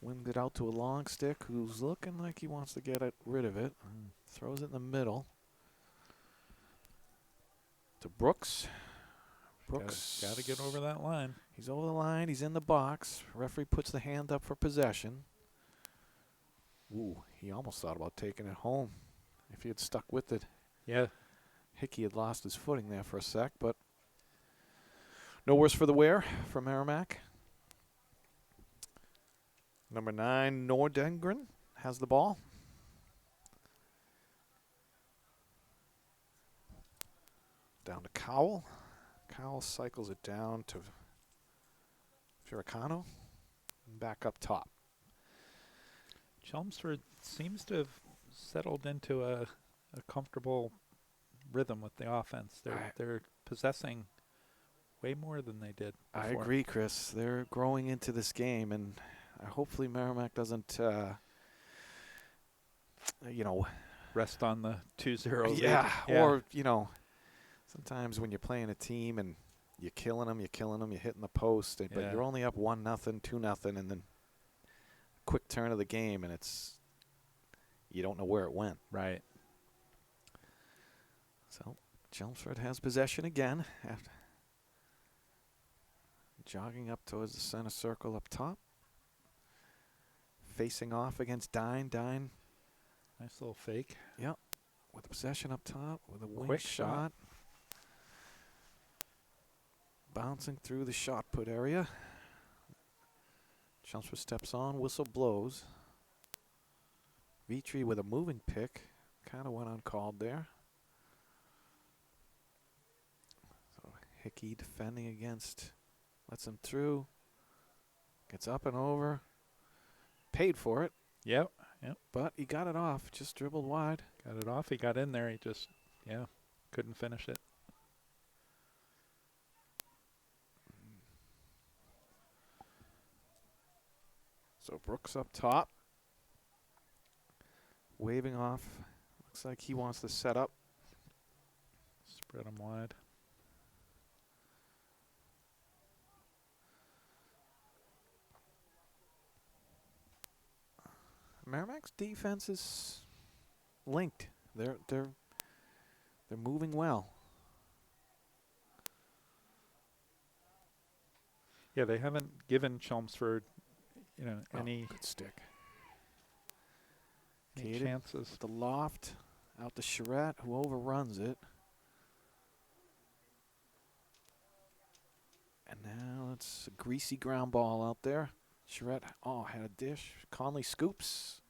S2: winged it out to a long stick, who's looking like he wants to get rid of it. Throws it in the middle. To Brooks. Brooks.
S3: Got to get over that line.
S2: He's over the line. He's in the box. Referee puts the hand up for possession. Ooh, he almost thought about taking it home if he had stuck with it.
S3: Yeah.
S2: Hickey had lost his footing there for a sec, but no worse for the wear for Merrimack. Number 9, Nordengren has the ball. Down to Cowell. Cowell cycles it down to Firicano. Back up top.
S3: Chelmsford seems to have settled into a comfortable rhythm with the offense. They're possessing way more than they did before.
S2: I agree, Chris. They're growing into this game, and hopefully Merrimack doesn't,
S3: rest on the 2-0 lead.
S2: Yeah, or, sometimes when you're playing a team and you're killing them, you're hitting the post, but you're only up 1-0, 2-0, and then quick turn of the game, and you don't know where it went.
S3: Right.
S2: So Chelmsford has possession again. After jogging up towards the center circle up top. Facing off against Dine. Dine.
S3: Nice little fake.
S2: Yep. With the possession up top with a wing
S3: Quick
S2: shot. Bouncing through the shot put area. Chelmsford steps on, whistle blows. Vitry with a moving pick. Kind of went uncalled there. So Hickey defending against, lets him through. Gets up and over. Paid for it.
S3: Yep.
S2: But he got it off, just dribbled wide.
S3: Got it off. He got in there. He just, couldn't finish it.
S2: So Brooks up top. Waving off. Looks like he wants to set up.
S3: Spread him wide.
S2: Merrimack's defense is linked. They're moving well.
S3: Yeah, they haven't given Chelmsford, any
S2: good stick.
S3: Any
S2: Caden
S3: chances?
S2: with the loft. Out to Charette, who overruns it. And now it's a greasy ground ball out there. Charette, had a dish. Conley scoops.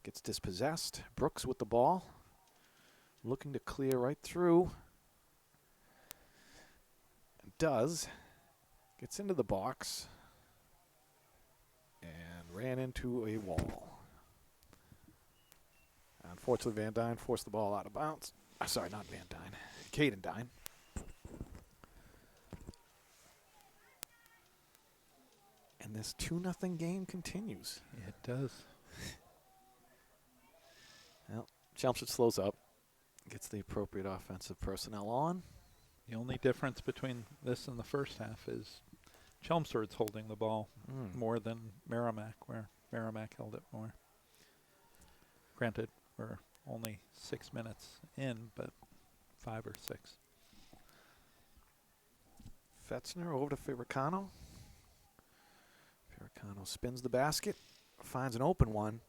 S2: Gets dispossessed. Brooks with the ball. Looking to clear right through. And does. Gets into the box. And ran into a wall. Unfortunately, Van Dyne forced the ball out of bounds. Sorry, not Van Dyne. Caden Dyne. And this 2-0 game continues.
S3: It does.
S2: Well, Chelmsford slows up. Gets the appropriate offensive personnel on.
S3: The only difference between this and the first half is Chelmsford's holding the ball more than Merrimack, where Merrimack held it more. Granted, we're only 6 minutes in, but 5 or 6.
S2: Fetzner over to Firicano. Firicano spins the basket. Finds an open one.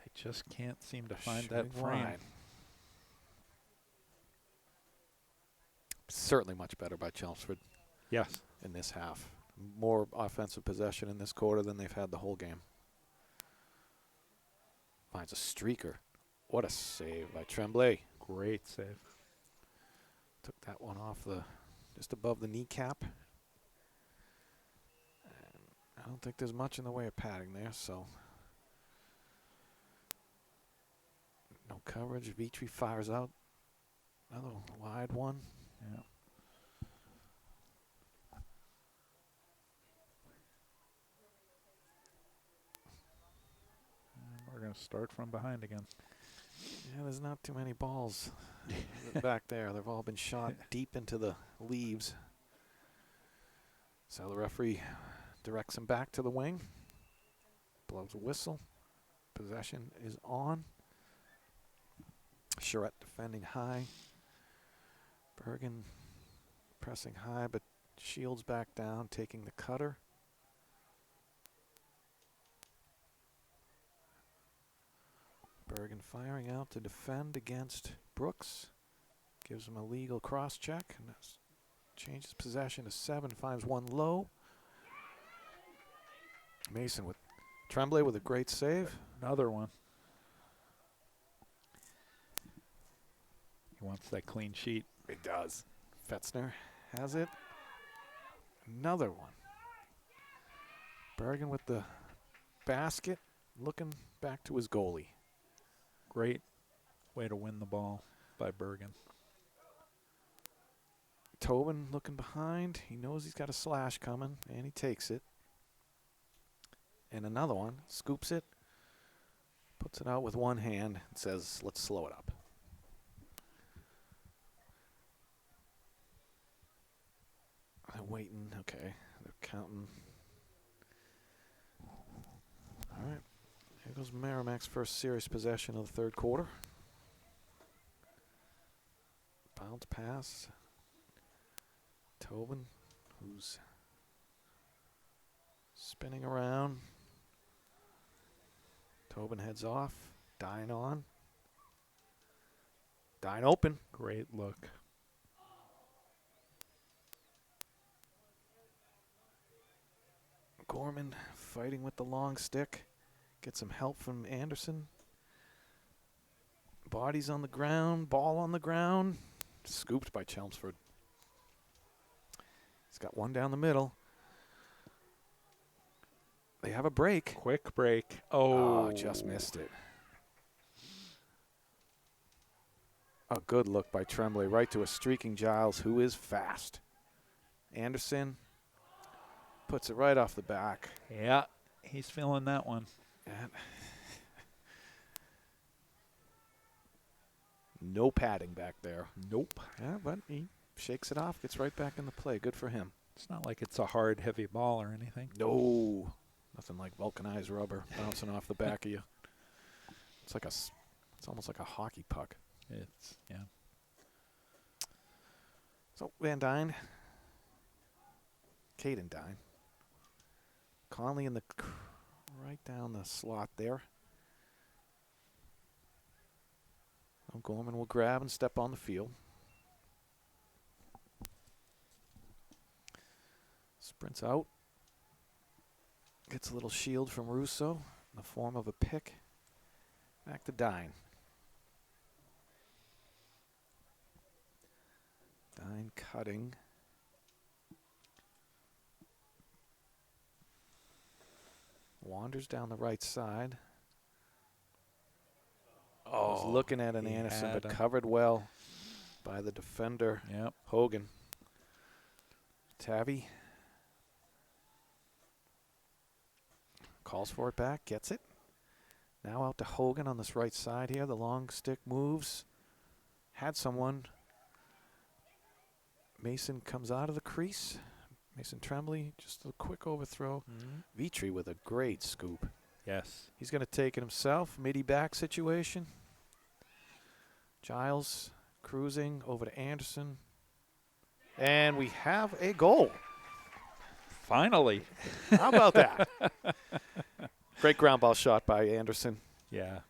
S3: They just can't seem to find
S2: Shooting
S3: that frame.
S2: wide. Certainly much better by Chelmsford
S3: Yes.
S2: in this half. More offensive possession in this quarter than they've had the whole game. Finds a streaker. What a save by Tremblay.
S3: Great save.
S2: Took that one off just above the kneecap. And I don't think there's much in the way of padding there, so. No coverage. Vitry fires out. Another wide one.
S3: Yeah. And we're going to start from behind again.
S2: Yeah, there's not too many balls back there. They've all been shot deep into the leaves. So the referee directs him back to the wing. Blows a whistle. Possession is on. Charette defending high. Bergen pressing high, but Shields back down, taking the cutter. Bergen firing out to defend against Brooks. Gives him a legal cross check. And changes possession to 7. Finds one low. Mason with Tremblay with a great save.
S3: Another one. He wants that clean sheet.
S2: It does. Fetzner has it. Another one. Bergen with the basket, looking back to his goalie.
S3: Great way to win the ball by Bergen.
S2: Tobin looking behind. He knows he's got a slash coming, and he takes it. And another one. Scoops it. Puts it out with one hand and says, let's slow it up. They're waiting. Okay. They're counting. All right. Here goes Merrimack's first serious possession of the third quarter. Bounce pass. Tobin, who's spinning around. Tobin heads off. Dyne on. Dyne open.
S3: Great look.
S2: Gorman fighting with the long stick. Gets some help from Anderson. Bodies on the ground. Ball on the ground. Scooped by Chelmsford. He's got one down the middle. They have a break.
S3: Quick break.
S2: Oh, just missed it. A good look by Tremblay right to a streaking Giles who is fast. Anderson puts it right off the back.
S3: Yeah, he's feeling that one.
S2: And no padding back there.
S3: Nope.
S2: Yeah, but he shakes it off, gets right back into play. Good for him.
S3: It's not like it's a hard, heavy ball or anything.
S2: No. Nothing like vulcanized rubber bouncing off the back of you. It's almost like a hockey puck.
S3: Yeah.
S2: So Van Dyne, Caden Dyne, Conley in the right down the slot there. Gorman will grab and step on the field. Sprints out. Gets a little shield from Russo in the form of a pick. Back to Dine. Dine cutting. Wanders down the right side. Was looking at an Anderson, but covered well by the defender, Hogan. Tavi calls for it back, gets it. Now out to Hogan on this right side here. The long stick moves. Had someone. Mason comes out of the crease. Mason Tremblay, just a quick overthrow. Vitry with a great scoop.
S3: Yes.
S2: He's going to take it himself. Midi back situation. Giles cruising over to Anderson. And we have a goal.
S3: Finally.
S2: How about that? Great ground ball shot by Anderson.
S3: Yeah.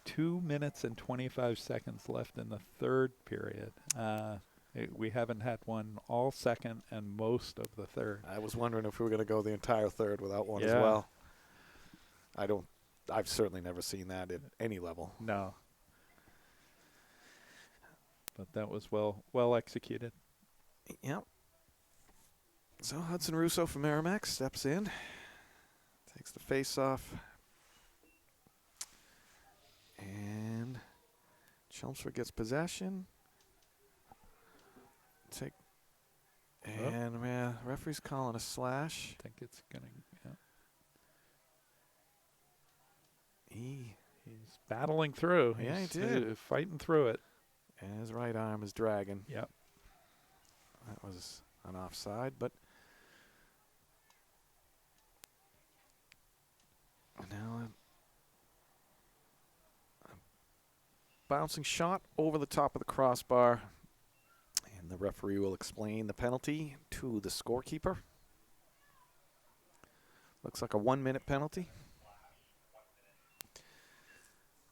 S3: 2 minutes and 25 seconds left in the third period. We haven't had one all second and most of the third.
S2: I was wondering if we were going to go the entire third without one as well. I've certainly never seen that at any level.
S3: No. But that was well executed.
S2: Yep. So Hudson Russo from Merrimack steps in, takes the face off, and Chelmsford gets possession. Referee's calling a slash.
S3: I think it's gonna. He's battling through.
S2: Yeah,
S3: He's,
S2: he did.
S3: Fighting through it.
S2: And his right arm is dragging.
S3: Yep.
S2: That was an offside, but now a bouncing shot over the top of the crossbar. And the referee will explain the penalty to the scorekeeper. Looks like a 1 minute penalty.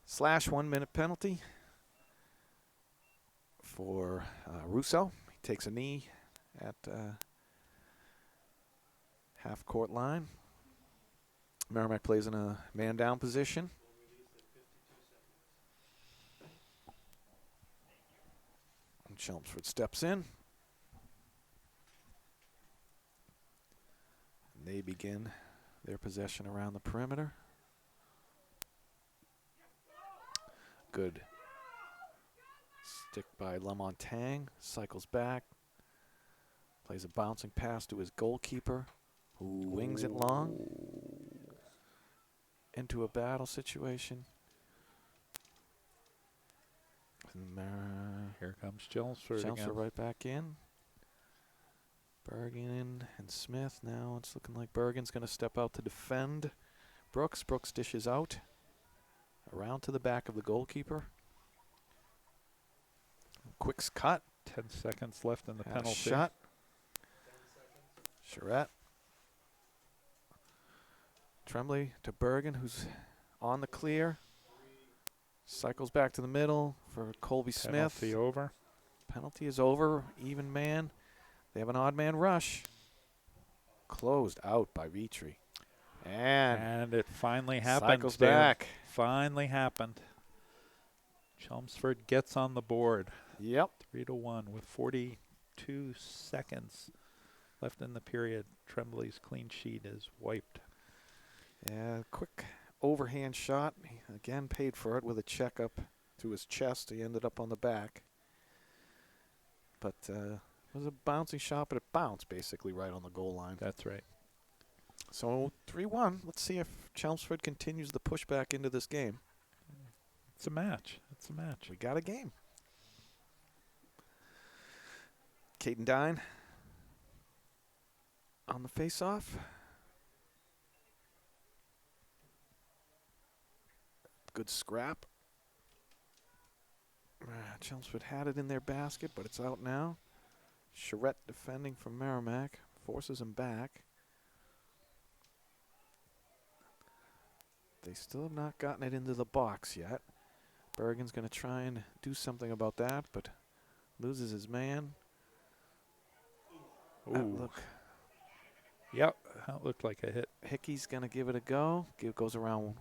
S2: / 1 minute penalty for Russo. He takes a knee at half court line. Merrimack plays in a man down position. And Chelmsford steps in. And they begin their possession around the perimeter. Good stick by Lamontagne. Cycles back. Plays a bouncing pass to his goalkeeper, who wings it long into a battle situation. And
S3: here comes Chelmsford again.
S2: right back in. Bergen and Smith. Now it's looking like Bergen's going to step out to defend Brooks. Brooks dishes out. Around to the back of the goalkeeper. Quick cut.
S3: 10 seconds left in the penalty.
S2: Shot. Charette. Tremblay to Bergen, who's on the clear. Cycles back to the middle for Colby Smith.
S3: Penalty over.
S2: Penalty is over. Even man. They have an odd man rush. Closed out by Vitry.
S3: And it finally happened.
S2: Cycles back.
S3: Finally happened. Chelmsford gets on the board.
S2: Yep.
S3: 3-1 with 42 seconds left in the period. Tremblay's clean sheet is wiped.
S2: Yeah, quick overhand shot. He again paid for it with a check up to his chest. He ended up on the back. But it was a bouncing shot, but it bounced basically right on the goal line.
S3: That's right.
S2: So 3-1. Let's see if Chelmsford continues the pushback into this game.
S3: It's a match. It's a match.
S2: We got a game. Caden Dine on the face-off. Good scrap. Chelmsford had it in their basket, but it's out now. Charette defending from Merrimack. Forces him back. They still have not gotten it into the box yet. Bergen's going to try and do something about that, but loses his man.
S3: Ooh. Yep, that looked like a hit.
S2: Hickey's going to give it a go. Goes around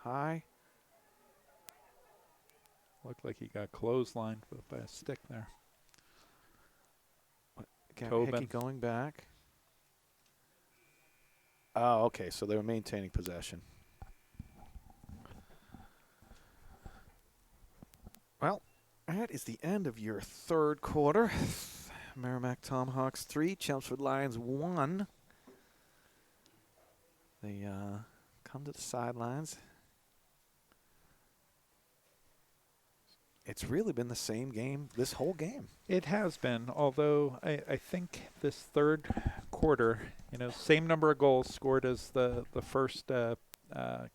S2: high.
S3: Looked like he got clotheslined by a stick there.
S2: Hickey going back. Oh, okay, so they're maintaining possession. Well, that is the end of your third quarter. Merrimack Tomahawks 3, Chelmsford Lions 1. They come to the sidelines. It's really been the same game this whole game.
S3: It has been, although I think this third quarter, same number of goals scored as the first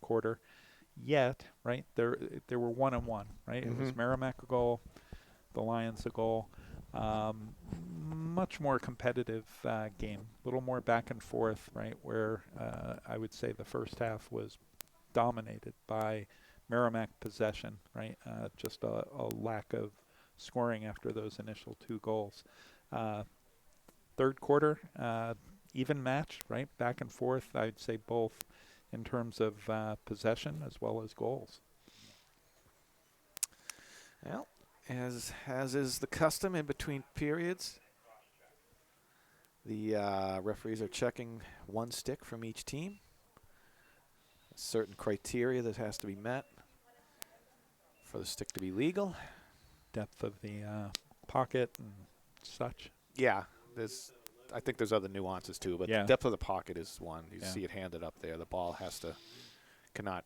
S3: quarter. Yet, right, there were 1-1, right? It was Merrimack a goal, the Lions a goal. Much more competitive game, a little more back and forth, right, where I would say the first half was dominated by Merrimack possession, right, just a lack of scoring after those initial 2 goals. Third quarter, even match, right, back and forth, I'd say both in terms of possession as well as goals.
S2: Well, as is the custom in between periods, the referees are checking one stick from each team. A certain criteria that has to be met for the stick to be legal.
S3: Depth of the pocket and such.
S2: Yeah, I think there's other nuances too, but the depth of the pocket is one. You see it handed up there. The ball cannot.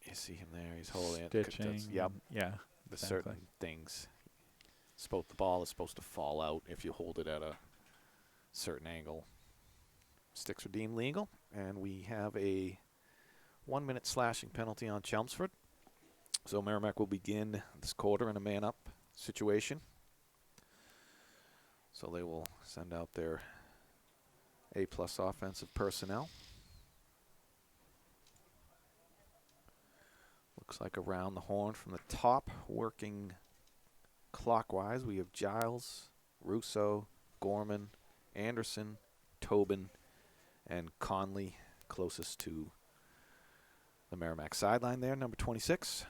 S2: You see him there. He's holding it.
S3: Stitching.
S2: Yep.
S3: Yeah.
S2: The certain things. The ball is supposed to fall out if you hold it at a certain angle. Sticks are deemed legal, and we have a 1-minute slashing penalty on Chelmsford. So Merrimack will begin this quarter in a man-up situation. So they will send out their A-plus offensive personnel. Looks like around the horn from the top, working clockwise. We have Giles, Russo, Gorman, Anderson, Tobin, and Conley closest to the Merrimack sideline there, number 26.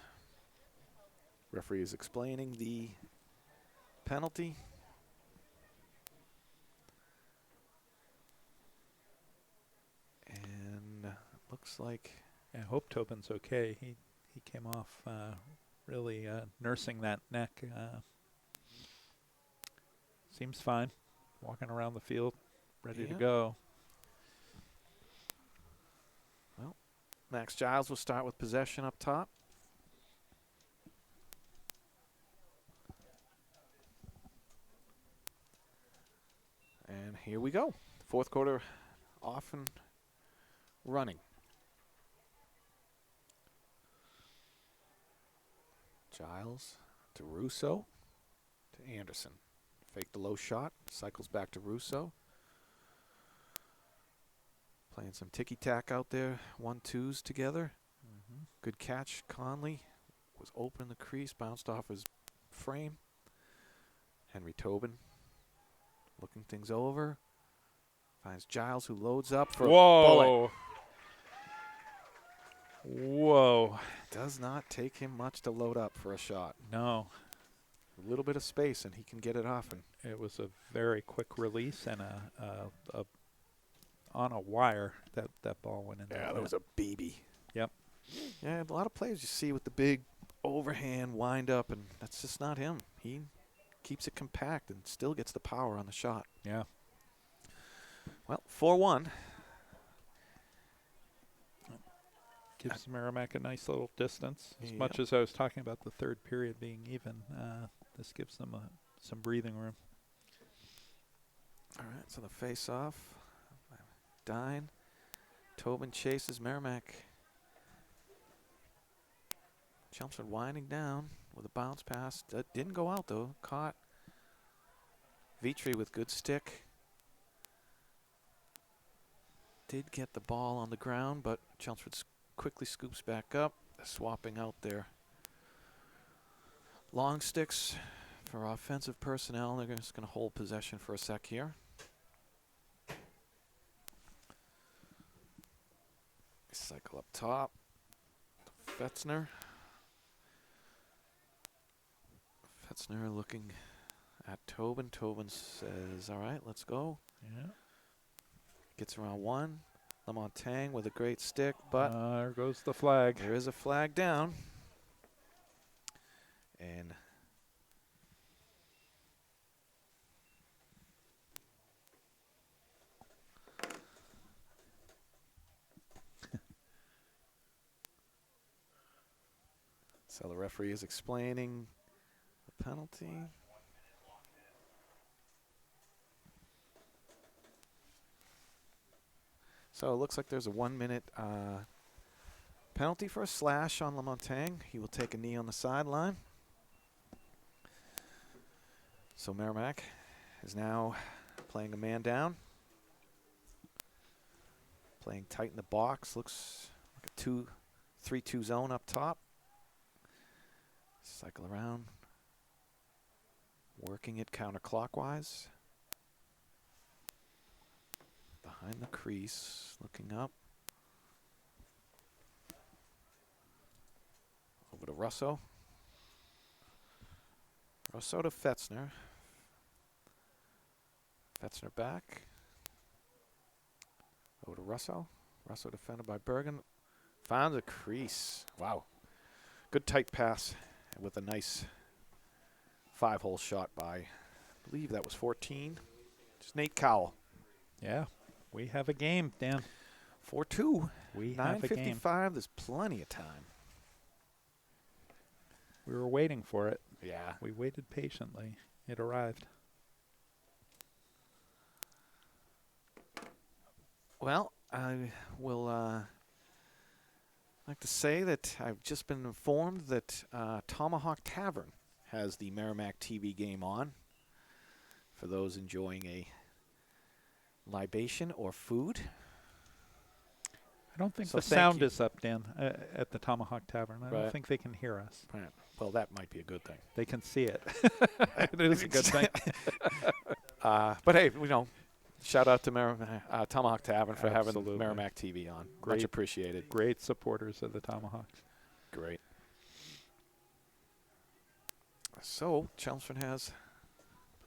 S2: Referee is explaining the penalty. And looks like...
S3: I hope Tobin's okay. He came off really nursing that neck. Seems fine. Walking around the field, ready to go.
S2: Well, Max Giles will start with possession up top. And here we go. Fourth quarter off and running. Giles to Russo to Anderson. Fake the low shot, cycles back to Russo. Playing some ticky-tack out there, 1-2s together. Good catch, Conley was open in the crease, bounced off his frame. Henry Tobin looking things over. Finds Giles, who loads up for a bullet.
S3: Whoa.
S2: Does not take him much to load up for a shot.
S3: No.
S2: A little bit of space, and he can get it off. And
S3: it was a very quick release and on a wire that ball went in there.
S2: Yeah, that was a BB.
S3: Yep.
S2: Yeah, a lot of players you see with the big overhand wind up, and that's just not him. He keeps it compact and still gets the power on the shot.
S3: Yeah.
S2: Well, 4-1.
S3: Gives Merrimack a nice little distance. As much as I was talking about the third period being even, this gives them some breathing room.
S2: All right, so the face-off. Dine. Tobin chases Merrimack. Chelmsford winding down with a bounce pass. That didn't go out, though. Caught. Vitry with good stick. Did get the ball on the ground, but Chelmsford quickly scoops back up. swapping out their long sticks for offensive personnel. They're just going to hold possession for a sec here. Cycle up top. Fetzner. Fetzner looking at Tobin. Tobin says, all right, let's go.
S3: Yeah.
S2: Gets around one. Lamontagne with a great stick, but
S3: there goes the flag.
S2: there is a flag down. And so the referee is explaining the penalty. So it looks like there's a 1 minute penalty for a slash on Lamontagne. He will take a knee on the sideline. So Merrimack is now playing a man down. Playing tight in the box. Looks like a 3-2 zone up top. Cycle around. Working it counterclockwise. Behind the crease, looking up. Over to Russo. Russo to Fetzner. Fetzner back. Over to Russo. Russo defended by Bergen. Finds a crease. Wow. Good tight pass with a nice 5-hole shot by, I believe that was 14. Just Nate Cowell.
S3: Yeah. We have a game, Dan.
S2: 4-2.
S3: We have a game.
S2: 9:55. There's plenty of time.
S3: We were waiting for it.
S2: Yeah.
S3: We waited patiently. It arrived.
S2: Well, I will like to say that I've just been informed that Tomahawk Tavern has the Merrimack TV game on for those enjoying a libation or food.
S3: I don't think
S2: So
S3: the
S2: thank
S3: sound
S2: you.
S3: is up, Dan, at the Tomahawk Tavern. I don't
S2: Right.
S3: think they can hear us.
S2: Right. Well, that might be a good thing.
S3: They can see it. It is a good thing.
S2: But hey, shout out to Tomahawk Tavern for having
S3: Absolutely.
S2: Merrimack TV on.
S3: Great.
S2: Much appreciated.
S3: Great supporters of the Tomahawks.
S2: Great. So Chelmsford has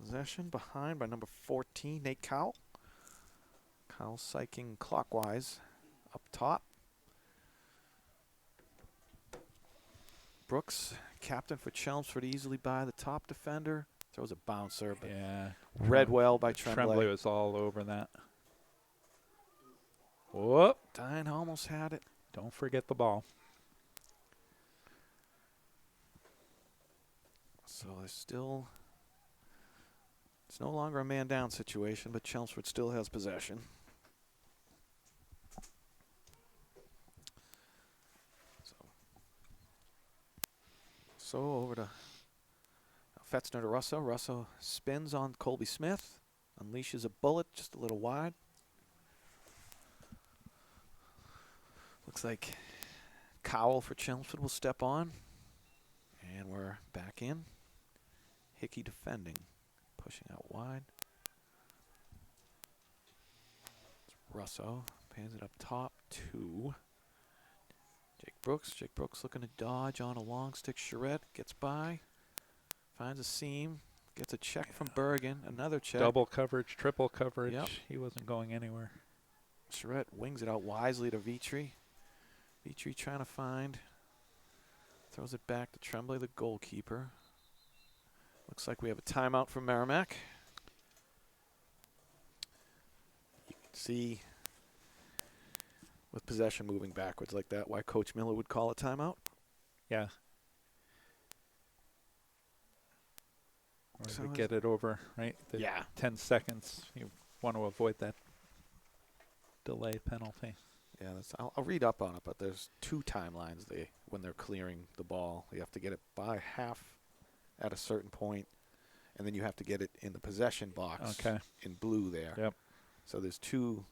S2: possession behind by number 14, Nate Cowell. Cowell psyching clockwise up top. Brooks, captain for Chelmsford, easily by the top defender. Throws a bouncer, but
S3: Yeah.
S2: read well by Tremblay.
S3: Tremblay was all over that. Whoop.
S2: Dine almost had it.
S3: Don't forget the ball.
S2: So it's no longer a man down situation, but Chelmsford still has possession. So over to Fetzner to Russo. Russo spins on Colby Smith, unleashes a bullet just a little wide. Looks like Cowell for Chelmsford will step on. And we're back in. Hickey defending, pushing out wide. Russo pans it up top to Jake Brooks. Jake Brooks looking to dodge on a long stick. Charette gets by, finds a seam, gets a check from Bergen. Another check.
S3: Double coverage, triple coverage.
S2: Yep.
S3: He wasn't going anywhere.
S2: Charette wings it out wisely to Vitry. Vitry trying to find. Throws it back to Tremblay, the goalkeeper. Looks like we have a timeout from Merrimack. You can see with possession moving backwards like that why Coach Miller would call a timeout.
S3: Yeah. Or
S2: So
S3: to
S2: is-
S3: get it over, right? The
S2: Yeah.
S3: 10 seconds. You want to avoid that delay penalty.
S2: Yeah, I'll read up on it, but there's two timelines when they're clearing the ball. You have to get it by half at a certain point, and then you have to get it in the possession box in blue there.
S3: Yep.
S2: So there's two,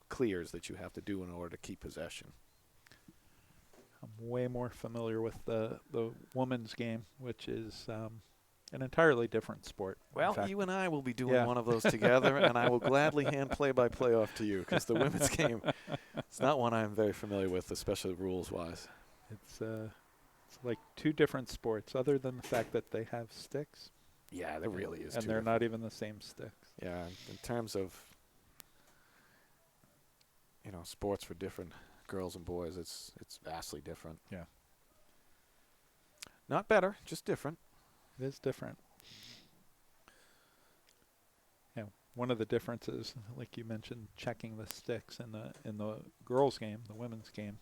S2: clears that you have to do in order to keep possession.
S3: I'm way more familiar with the women's game, which is an entirely different sport.
S2: Well,
S3: In fact,
S2: you and I will be doing
S3: yeah.
S2: one of those together, and I will gladly hand play-by-play off to you, because the women's game, it's not one I'm very familiar with, especially rules-wise.
S3: It's like two different sports, other than the fact that they have sticks.
S2: Yeah, there really is.
S3: And they're not even the same sticks.
S2: Yeah, in terms of, you know, sports for different girls and boys, it's vastly different.
S3: Yeah.
S2: Not better, just different.
S3: It is different. Yeah, one of the differences, like you mentioned, checking the sticks in the girls' game, the women's game,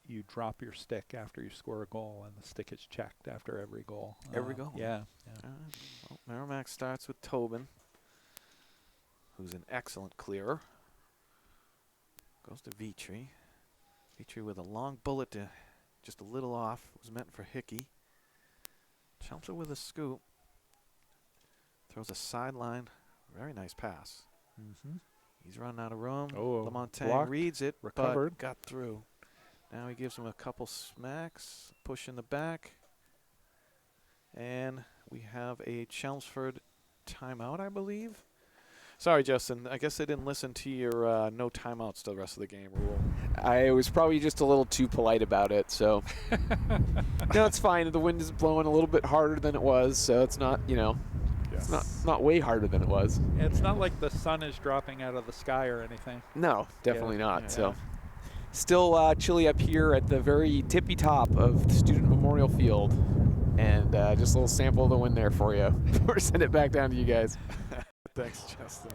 S3: you drop your stick after you score a goal, and the stick is checked after every goal.
S2: Every goal?
S3: Yeah.
S2: Well, Merrimack starts with Tobin, who's an excellent clearer. Goes to Vitry. Vitry with a long bullet to just a little off. It was meant for Hickey. Chelmsford with a scoop. Throws a sideline. Very nice pass.
S3: Mm-hmm.
S2: He's running out of room.
S3: Oh,
S2: Lamontagne
S3: blocked,
S2: reads it,
S3: recovered.
S2: but got through. Now he gives him a couple smacks. Push in the back. And we have a Chelmsford timeout, I believe. Sorry, Justin. I guess I didn't listen to your no timeouts the rest of the game rule.
S1: I was probably just a little too polite about it, so. No, it's fine. The wind is blowing a little bit harder than it was, so it's not, you know,
S2: Yes.
S1: it's not way harder than it was.
S3: It's not like the sun is dropping out of the sky or anything.
S1: No, definitely not.
S2: Yeah.
S1: So, still chilly up here at the very tippy top of the Student Memorial Field, and just a little sample of the wind there for you before I send it back down to you guys.
S2: Thanks, Justin.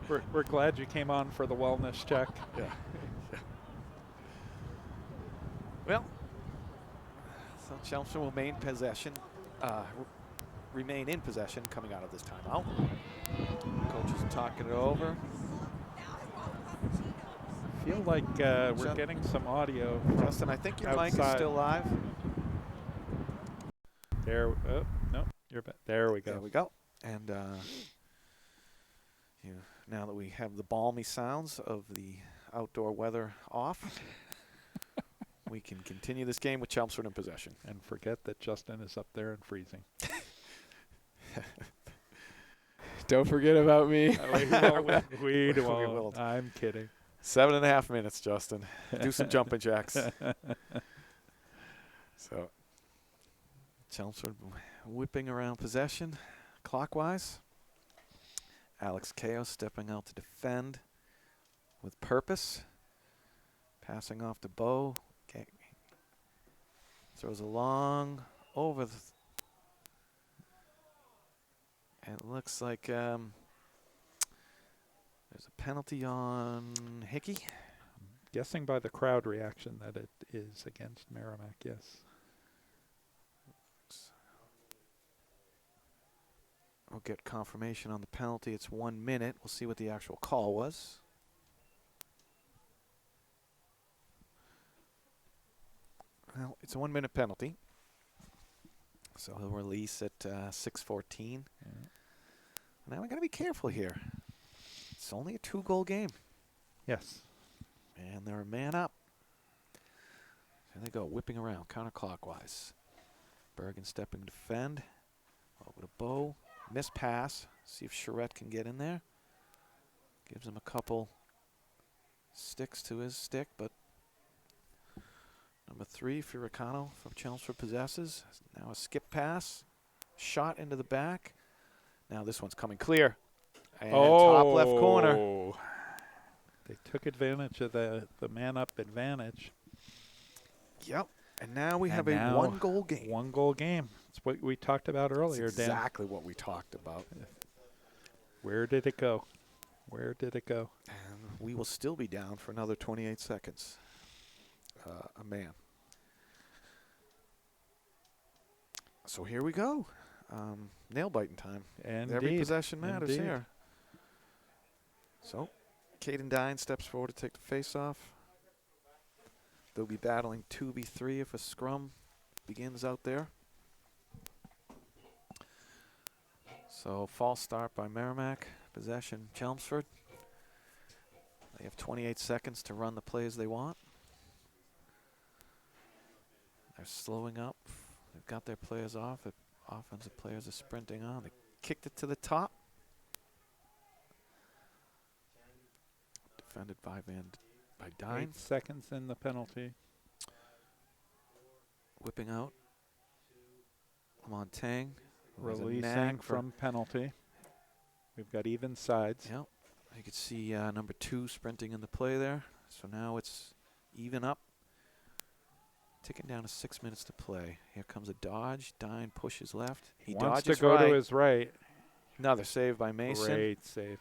S3: We're glad you came on for the wellness check.
S2: Yeah. Well, so Chelmsford will remain in possession coming out of this timeout. Coach is talking it over.
S3: I feel like we're getting some audio.
S2: Justin, I think your mic is
S3: outside.
S2: still live.
S3: There. Oh, no, you're back. There we go.
S2: There we go. And now that we have the balmy sounds of the outdoor weather off, we can continue this game with Chelmsford in possession.
S3: And forget that Justin is up there and freezing.
S1: Don't forget about me.
S3: We
S2: We
S3: won't.
S2: won't.
S3: I'm kidding.
S2: 7.5 minutes, Justin. Do some jumping jacks. So, Chelmsford whipping around possession clockwise. Alex Kao stepping out to defend with purpose. Passing off to Bo. Okay. Throws a long over. And it looks like there's a penalty on Hickey.
S3: Guessing by the crowd reaction that it is against Merrimack, yes.
S2: We'll get confirmation on the penalty. It's 1 minute. We'll see what the actual call was. Well, it's a 1 minute penalty. So he'll release at 6:14.
S3: Yeah.
S2: Now we got to be careful here. It's only a 2-goal game.
S3: Yes.
S2: And they're a man up. There they go, whipping around counterclockwise. Bergen stepping to defend. Over to Bo. Missed pass. See if Charette can get in there. Gives him a couple sticks to his stick, but number 3, Furicano from Chelmsford possesses. Now a skip pass. Shot into the back. Now this one's coming clear. And top left corner.
S3: They took advantage of the man-up advantage.
S2: Yep. And now we have
S3: And
S2: a
S3: now
S2: 1-goal game.
S3: 1-goal game. It's what we talked about earlier,
S2: That's
S3: Dan.
S2: exactly what we talked about.
S3: Where did it go? Where did it go?
S2: And we will still be down for another 28 seconds. A man. So here we go. Nail-biting time.
S3: And
S2: Every possession matters
S3: Indeed.
S2: here. So, Caden Dine steps forward to take the face-off. They'll be battling 2v3 if a scrum begins out there. So, false start by Merrimack. Possession, Chelmsford. They have 28 seconds to run the plays they want. They're slowing up. They've got their players off. The offensive players are sprinting on. They kicked it to the top. Defended by Dine.
S3: 8 seconds in the penalty.
S2: Whipping out. Montang.
S3: Releasing from penalty. We've got even sides.
S2: Yep. You can see number 2 sprinting in the play there. So now it's even up. Ticking down to 6 minutes to play. Here comes a dodge. Dine pushes left. He
S3: wants
S2: dodges
S3: to go
S2: right.
S3: to his right.
S2: Another save by Mason.
S3: Great save.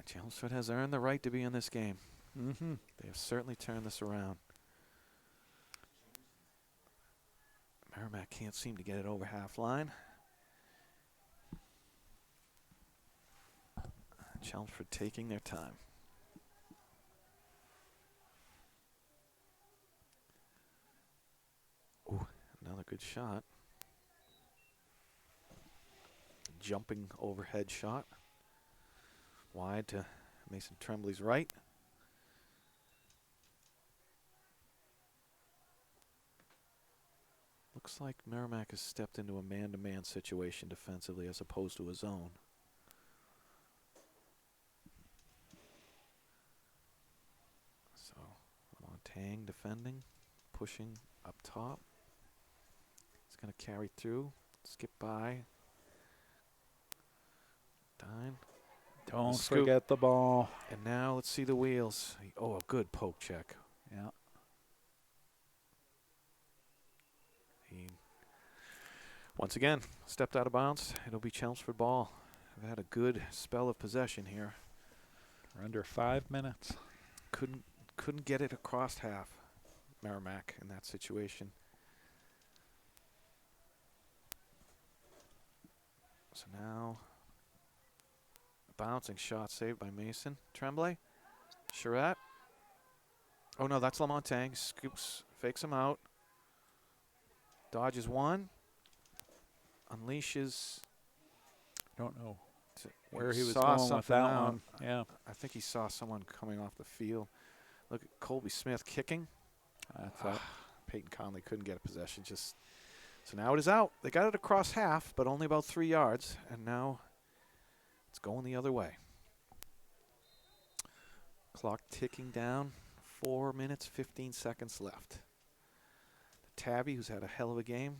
S2: Chelmsford has earned the right to be in this game.
S3: Mm-hmm.
S2: They have certainly turned this around. Merrimack can't seem to get it over half line. Chelmsford taking their time. Ooh, another good shot. Jumping overhead shot. Wide to Mason Tremblay's right. Looks like Merrimack has stepped into a man-to-man situation defensively as opposed to a zone. So Montang defending, pushing up top. It's going to carry through, skip by. Dine.
S3: Don't
S2: Scoop.
S3: forget the ball.
S2: And now let's see the wheels. Oh, a good poke check.
S3: Yeah.
S2: He once again stepped out of bounds. It'll be Chelmsford ball. We've had a good spell of possession here.
S3: We're under 5 minutes.
S2: Couldn't get it across half. Merrimack in that situation. So now a bouncing shot saved by Mason Tremblay. Charette. Oh no, that's Lamontang. Scoops, fakes him out. Dodges one. Unleashes.
S3: Don't know
S2: to-
S3: where he was
S2: saw
S3: going with
S2: something
S3: that
S2: out.
S3: one. Yeah.
S2: I think he saw someone coming off the field. Look at Colby Smith kicking.
S3: That's out.
S2: Peyton Conley couldn't get a possession. So now it is out. They got it across half, but only about 3 yards. And now it's going the other way. Clock ticking down. 4 minutes, 15 seconds left. The Tabby, who's had a hell of a game,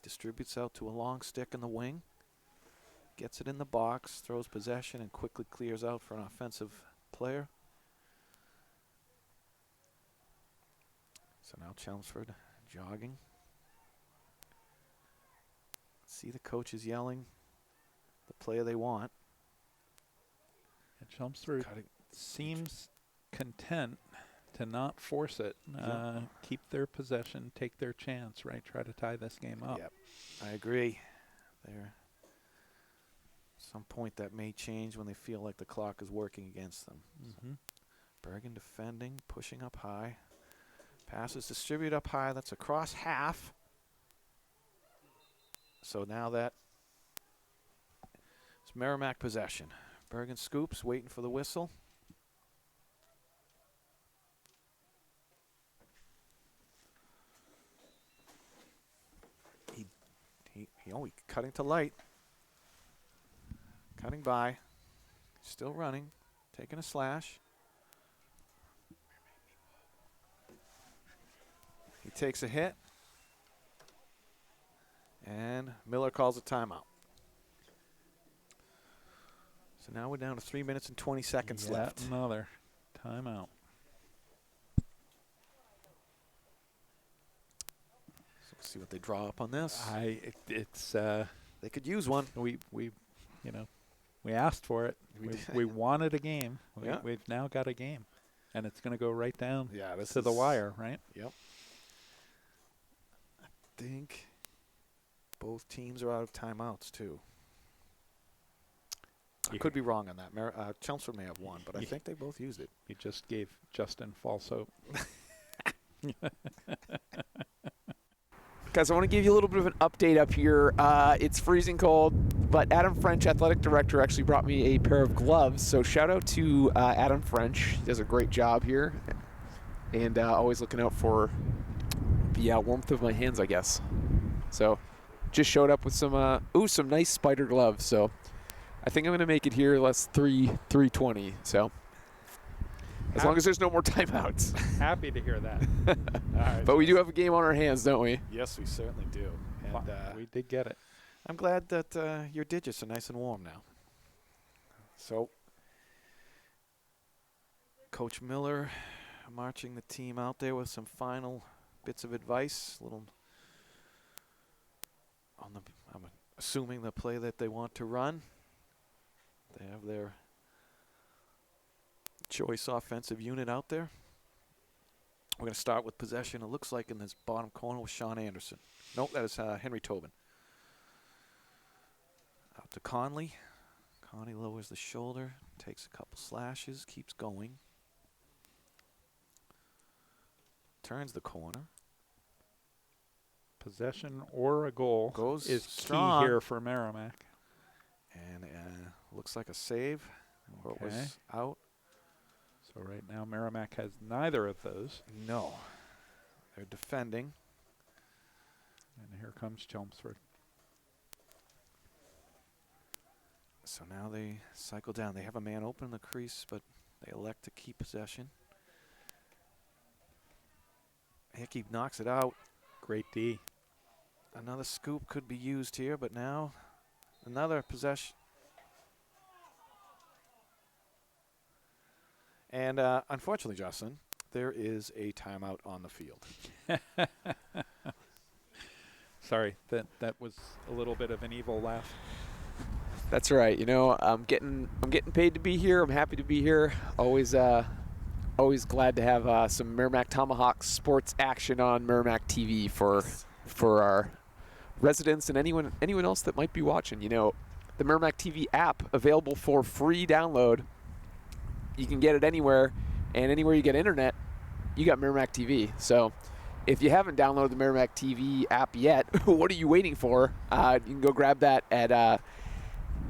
S2: distributes out to a long stick in the wing. Gets it in the box, throws possession, and quickly clears out for an offensive player. So now Chelmsford jogging. See the coaches yelling the player they want.
S3: And Chelmsford seems content to not force it. Keep their possession, take their chance, right? Try to tie this game up.
S2: Yep, I agree. There, some point that may change when they feel like the clock is working against them.
S3: Mm-hmm.
S2: Bergen defending, pushing up high. Passes distribute up high. That's across half. So now that it's Merrimack possession. Bergen scoops, waiting for the whistle. He cutting to light. Cutting by. Still running. Taking a slash. He takes a hit. And Miller calls a timeout. So now we're down to 3 minutes and 20 seconds left.
S3: Another timeout.
S2: So we'll see what they draw up on this. They could use one.
S3: We asked for it. We wanted a game.
S2: Yeah.
S3: We've now got a game, and it's going to go right down
S2: This
S3: to the
S2: is-
S3: wire, right?
S2: Yep. I think both teams are out of timeouts too. I
S3: You
S2: could be wrong on that. Chelmsford may have one, but I
S3: Yeah.
S2: think they both used it.
S3: You just gave Justin false hope.
S1: Guys, I want to give you a little bit of an update up here. It's freezing cold, but Adam French, athletic director, actually brought me a pair of gloves. So shout out to Adam French. He does a great job here. and always looking out for the warmth of my hands, I guess. So just showed up with some nice spider gloves. So I think I'm going to make it here less 3:20. So as long as there's no more timeouts.
S3: Happy to hear that.
S2: All right,
S1: But we do have a game on our hands, don't we?
S2: Yes, we certainly do. And
S3: We did get it.
S2: I'm glad that your digits are nice and warm now. So, Coach Miller marching the team out there with some final bits of advice. I'm assuming the play that they want to run. They have their choice offensive unit out there. We're going to start with possession. It looks like in this bottom corner with Sean Anderson. Nope, that is Henry Tobin. Out to Conley. Conley lowers the shoulder, takes a couple slashes, keeps going. Turns the corner.
S3: Possession or a goal is
S2: strong.
S3: key here for Merrimack.
S2: And looks like a save. Or it was out.
S3: So right now Merrimack has neither of those.
S2: No. They're defending.
S3: And here comes Chelmsford.
S2: So now they cycle down. They have a man open in the crease, but they elect to keep possession. Hickey knocks it out.
S3: Great D.
S2: Another scoop could be used here, but now another possession. And unfortunately, Justin, there is a timeout on the field.
S3: Sorry, that was a little bit of an evil laugh.
S1: That's right. You know, I'm getting paid to be here. I'm happy to be here. Always glad to have some Merrimack Tomahawks sports action on Merrimack TV for our residents and anyone else that might be watching. You know, the Merrimack TV app available for free download. You can get it anywhere, and anywhere you get internet, you got Merrimack TV. So if you haven't downloaded the Merrimack TV app yet, what are you waiting for? You can go grab that at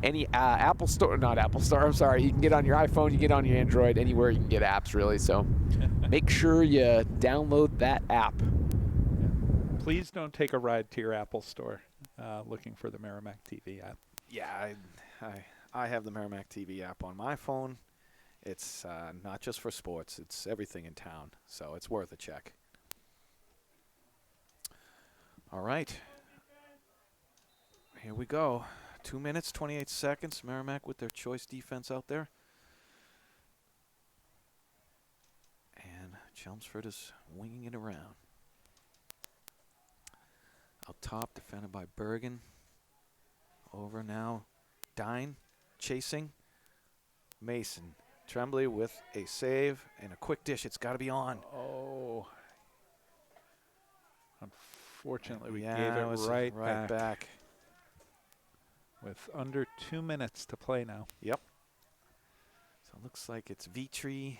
S1: any Apple Store, not Apple Store, I'm sorry. You can get on your iPhone, you can get on your Android, anywhere you can get apps, really. So make sure you download that app.
S3: Please don't take a ride to your Apple Store looking for the Merrimack TV app.
S2: Yeah, I have the Merrimack TV app on my phone. It's not just for sports. It's everything in town, so it's worth a check. All right. Here we go. 2 minutes, 28 seconds. Merrimack with their choice defense out there. And Chelmsford is winging it around. Out top, defended by Bergen. Over now, Dine chasing. Mason. Tremblay with a save and a quick dish. It's got to be on.
S3: Oh. Unfortunately, we gave
S2: it
S3: it right back. With under 2 minutes to play now.
S2: Yep. So it looks like it's Vitry,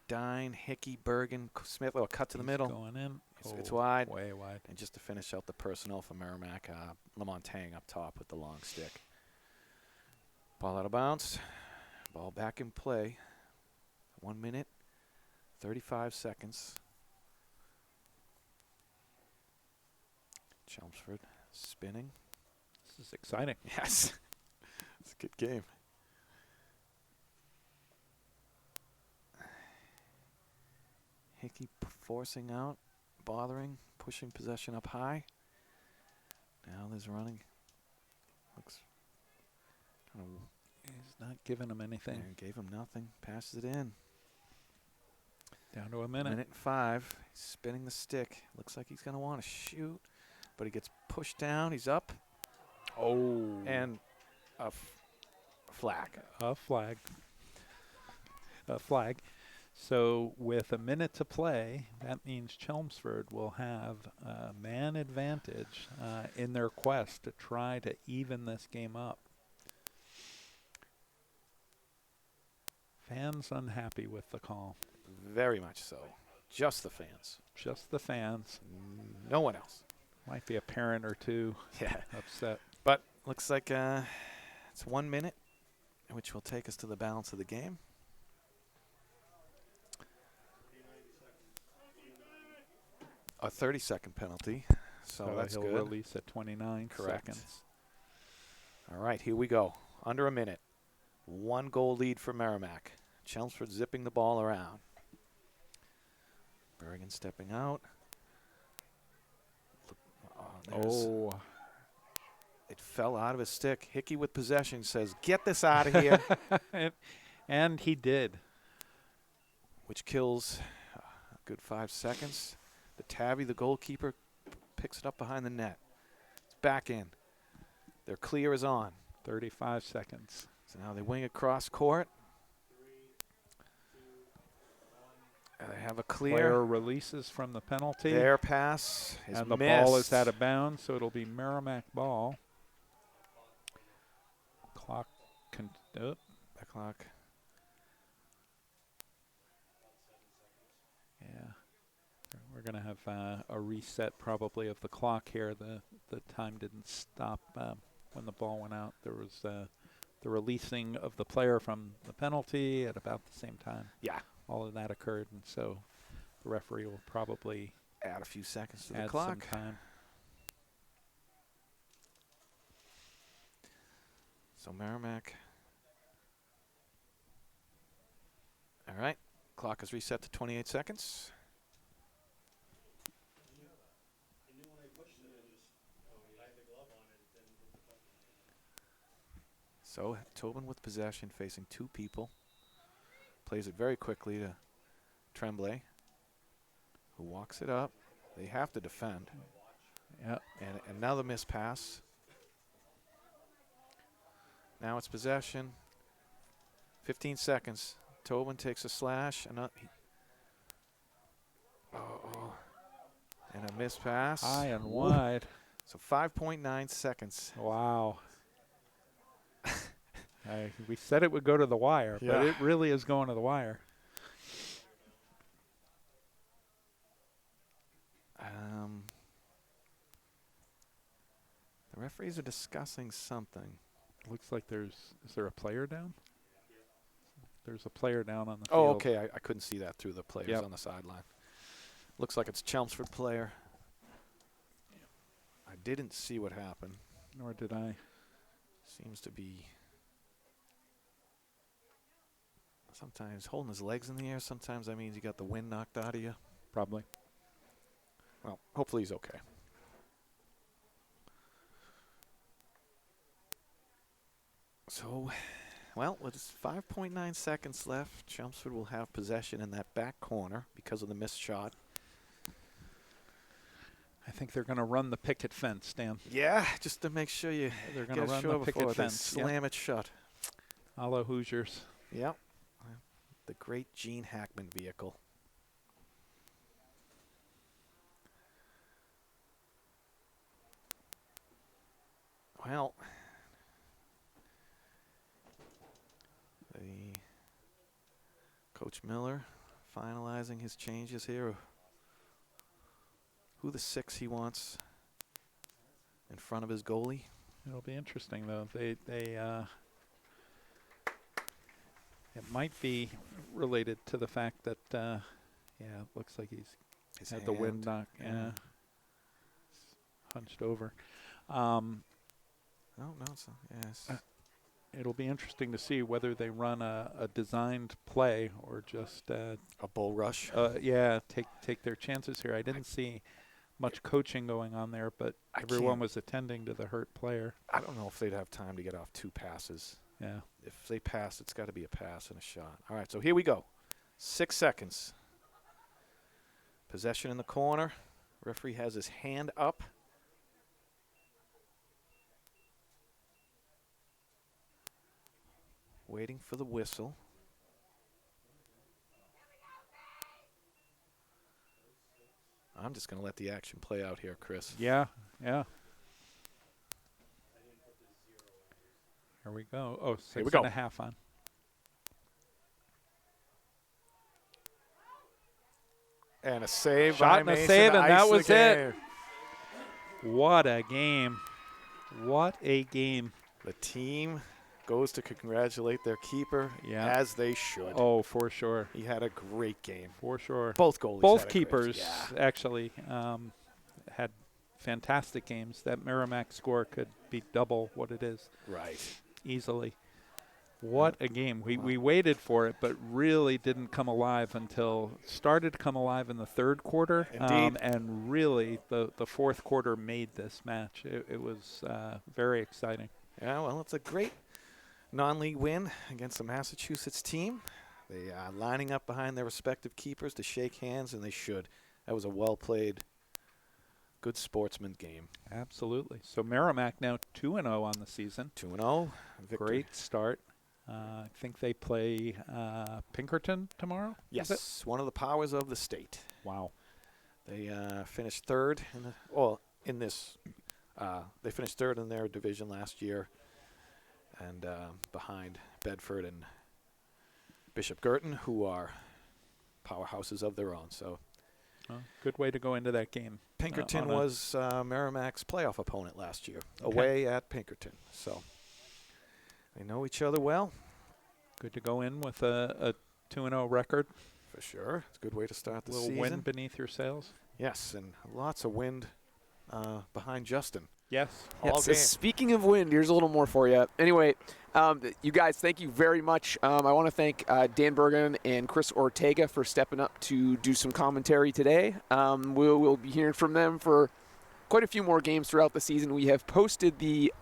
S2: Dine, Hickey, Bergen, Smith. Oh, cut to the middle.
S3: Going in.
S2: It's wide.
S3: Way wide.
S2: And just to finish out the personnel for Merrimack, Lamontagne up top with the long stick. Ball out of bounds. Ball back in play. 1 minute, 35 seconds. Chelmsford spinning.
S3: This is exciting.
S2: Yes. It's a good game. Hickey forcing out, bothering, pushing possession up high. Now there's running. Looks kind of.
S3: He's not giving him anything.
S2: Gave him nothing. Passes it in.
S3: Down to a minute.
S2: Minute 5. He's spinning the stick. Looks like he's going to want to shoot, but he gets pushed down. He's up.
S3: Oh.
S2: And a flag.
S3: A flag. A flag. So with a minute to play, that means Chelmsford will have a man advantage in their quest to try to even this game up. Fans unhappy with the call.
S2: Very much so. Just the fans.
S3: Just the fans.
S2: No one else.
S3: Might be a parent or two
S2: Yeah.
S3: upset.
S2: But looks like it's 1 minute, which will take us to the balance of the game. a 30-second penalty. So that's
S3: he'll
S2: good.
S3: release at 29
S2: Correct.
S3: seconds.
S2: All right, here we go. Under a minute. 1 goal lead for Merrimack. Chelmsford zipping the ball around. Bergen stepping out.
S3: Oh.
S2: It fell out of his stick. Hickey with possession says, "Get this out of here."
S3: And he did.
S2: Which kills a good 5 seconds. The Tabby, the goalkeeper, picks it up behind the net. It's back in. Their clear is on.
S3: 35 seconds.
S2: So now they wing across court. And they have a clear.
S3: Player releases from the penalty.
S2: Their pass is
S3: and the
S2: missed.
S3: ball is out of bounds, so it'll be Merrimack ball. Clock.
S2: The clock.
S3: Yeah. We're going to have a reset probably of the clock here. The time didn't stop when the ball went out. There was the releasing of the player from the penalty at about the same time.
S2: Yeah.
S3: All of that occurred, and so the referee will probably
S2: add a few seconds to the
S3: add
S2: clock.
S3: some time.
S2: So Merrimack. All right. Clock is reset to 28 seconds. So Tobin with possession, facing 2 people. Plays it very quickly to Tremblay, who walks it up. They have to defend.
S3: Yeah.
S2: And now the missed pass. Now it's possession. 15 seconds. Tobin takes a slash. And and a missed pass.
S3: High and wide.
S2: So 5.9 seconds.
S3: Wow. We said it would go to the wire, but it really is going to the wire.
S2: The referees are discussing something.
S3: Looks like is there a player down? There's a player down on the
S2: Oh,
S3: field.
S2: okay. I couldn't see that through the players on the sideline. Looks like it's a Chelmsford player. I didn't see what happened.
S3: Nor did I.
S2: Seems to be sometimes holding his legs in the air. Sometimes that means he got the wind knocked out of you.
S3: Probably.
S2: Well, hopefully he's okay. So, well, with 5.9 seconds left, Chelmsford will have possession in that back corner because of the missed shot.
S3: I think they're going to run the picket fence, Dan.
S2: Yeah, just to make sure
S3: they're going to run the picket fence.
S2: Slam it shut.
S3: A la Hoosiers.
S2: Yep. The great Gene Hackman vehicle. Well, Coach Miller finalizing his changes here. Who the 6 he wants in front of his goalie.
S3: It'll be interesting, though. It might be related to the fact that, it looks like he's had the wind knock. Yeah. Hunched over.
S2: Yes.
S3: It'll be interesting to see whether they run a designed play or just
S2: a bull rush.
S3: Take their chances here. I didn't see much coaching going on there, but everyone was attending to the hurt player.
S2: I don't know if they'd have time to get off 2 passes.
S3: Yeah.
S2: If they pass, it's got to be a pass and a shot. All right, so here we go. 6 seconds. Possession in the corner. Referee has his hand up. Waiting for the whistle. I'm just going to let the action play out here, Chris.
S3: Yeah. Here we go. Oh, 6.5 on.
S2: And a save.
S3: Shot and a save, and that was it. What a game. What a game.
S2: The team goes to congratulate their keeper, as they should.
S3: Oh, for sure.
S2: He had a great game.
S3: For sure.
S2: Both goalies.
S3: Both keepers actually had fantastic games. That Merrimack score could be double what it is.
S2: Right.
S3: Easily. What a game. We waited for it, but really didn't come alive until started to come alive in the third quarter.
S2: Indeed.
S3: And really the fourth quarter made this match. It was very exciting.
S2: Yeah, well, it's a great non-league win against the Massachusetts team. They are lining up behind their respective keepers to shake hands, and they should. That was a well-played, good sportsman game.
S3: Absolutely. So Merrimack now 2-0 on the season.
S2: 2-0.
S3: Great start. I think they play Pinkerton tomorrow?
S2: Yes, one of the powers of the state.
S3: Wow.
S2: They finished third they finished third in their division last year, and behind Bedford and Bishop Girton, who are powerhouses of their own. So,
S3: good way to go into that game.
S2: Pinkerton was Merrimack's playoff opponent last year, away at Pinkerton. So they know each other well.
S3: Good to go in with a 2-0 record.
S2: For sure. It's a good way to start the
S3: season. A little wind beneath your sails.
S2: Yes, and lots of wind behind Justin.
S3: Yes.
S1: So speaking of wind, here's a little more for you. Anyway, you guys, thank you very much. I want to thank Dan Bergen and Chris Ortega for stepping up to do some commentary today. We'll be hearing from them for quite a few more games throughout the season. We have posted the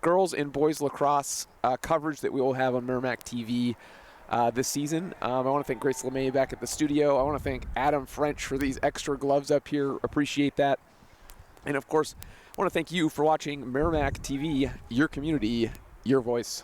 S1: girls and boys lacrosse coverage that we will have on Merrimack TV this season. I want to thank Grace LeMay back at the studio. I want to thank Adam French for these extra gloves up here. Appreciate that. And, of course, I want to thank you for watching Merrimack TV, your community, your voice.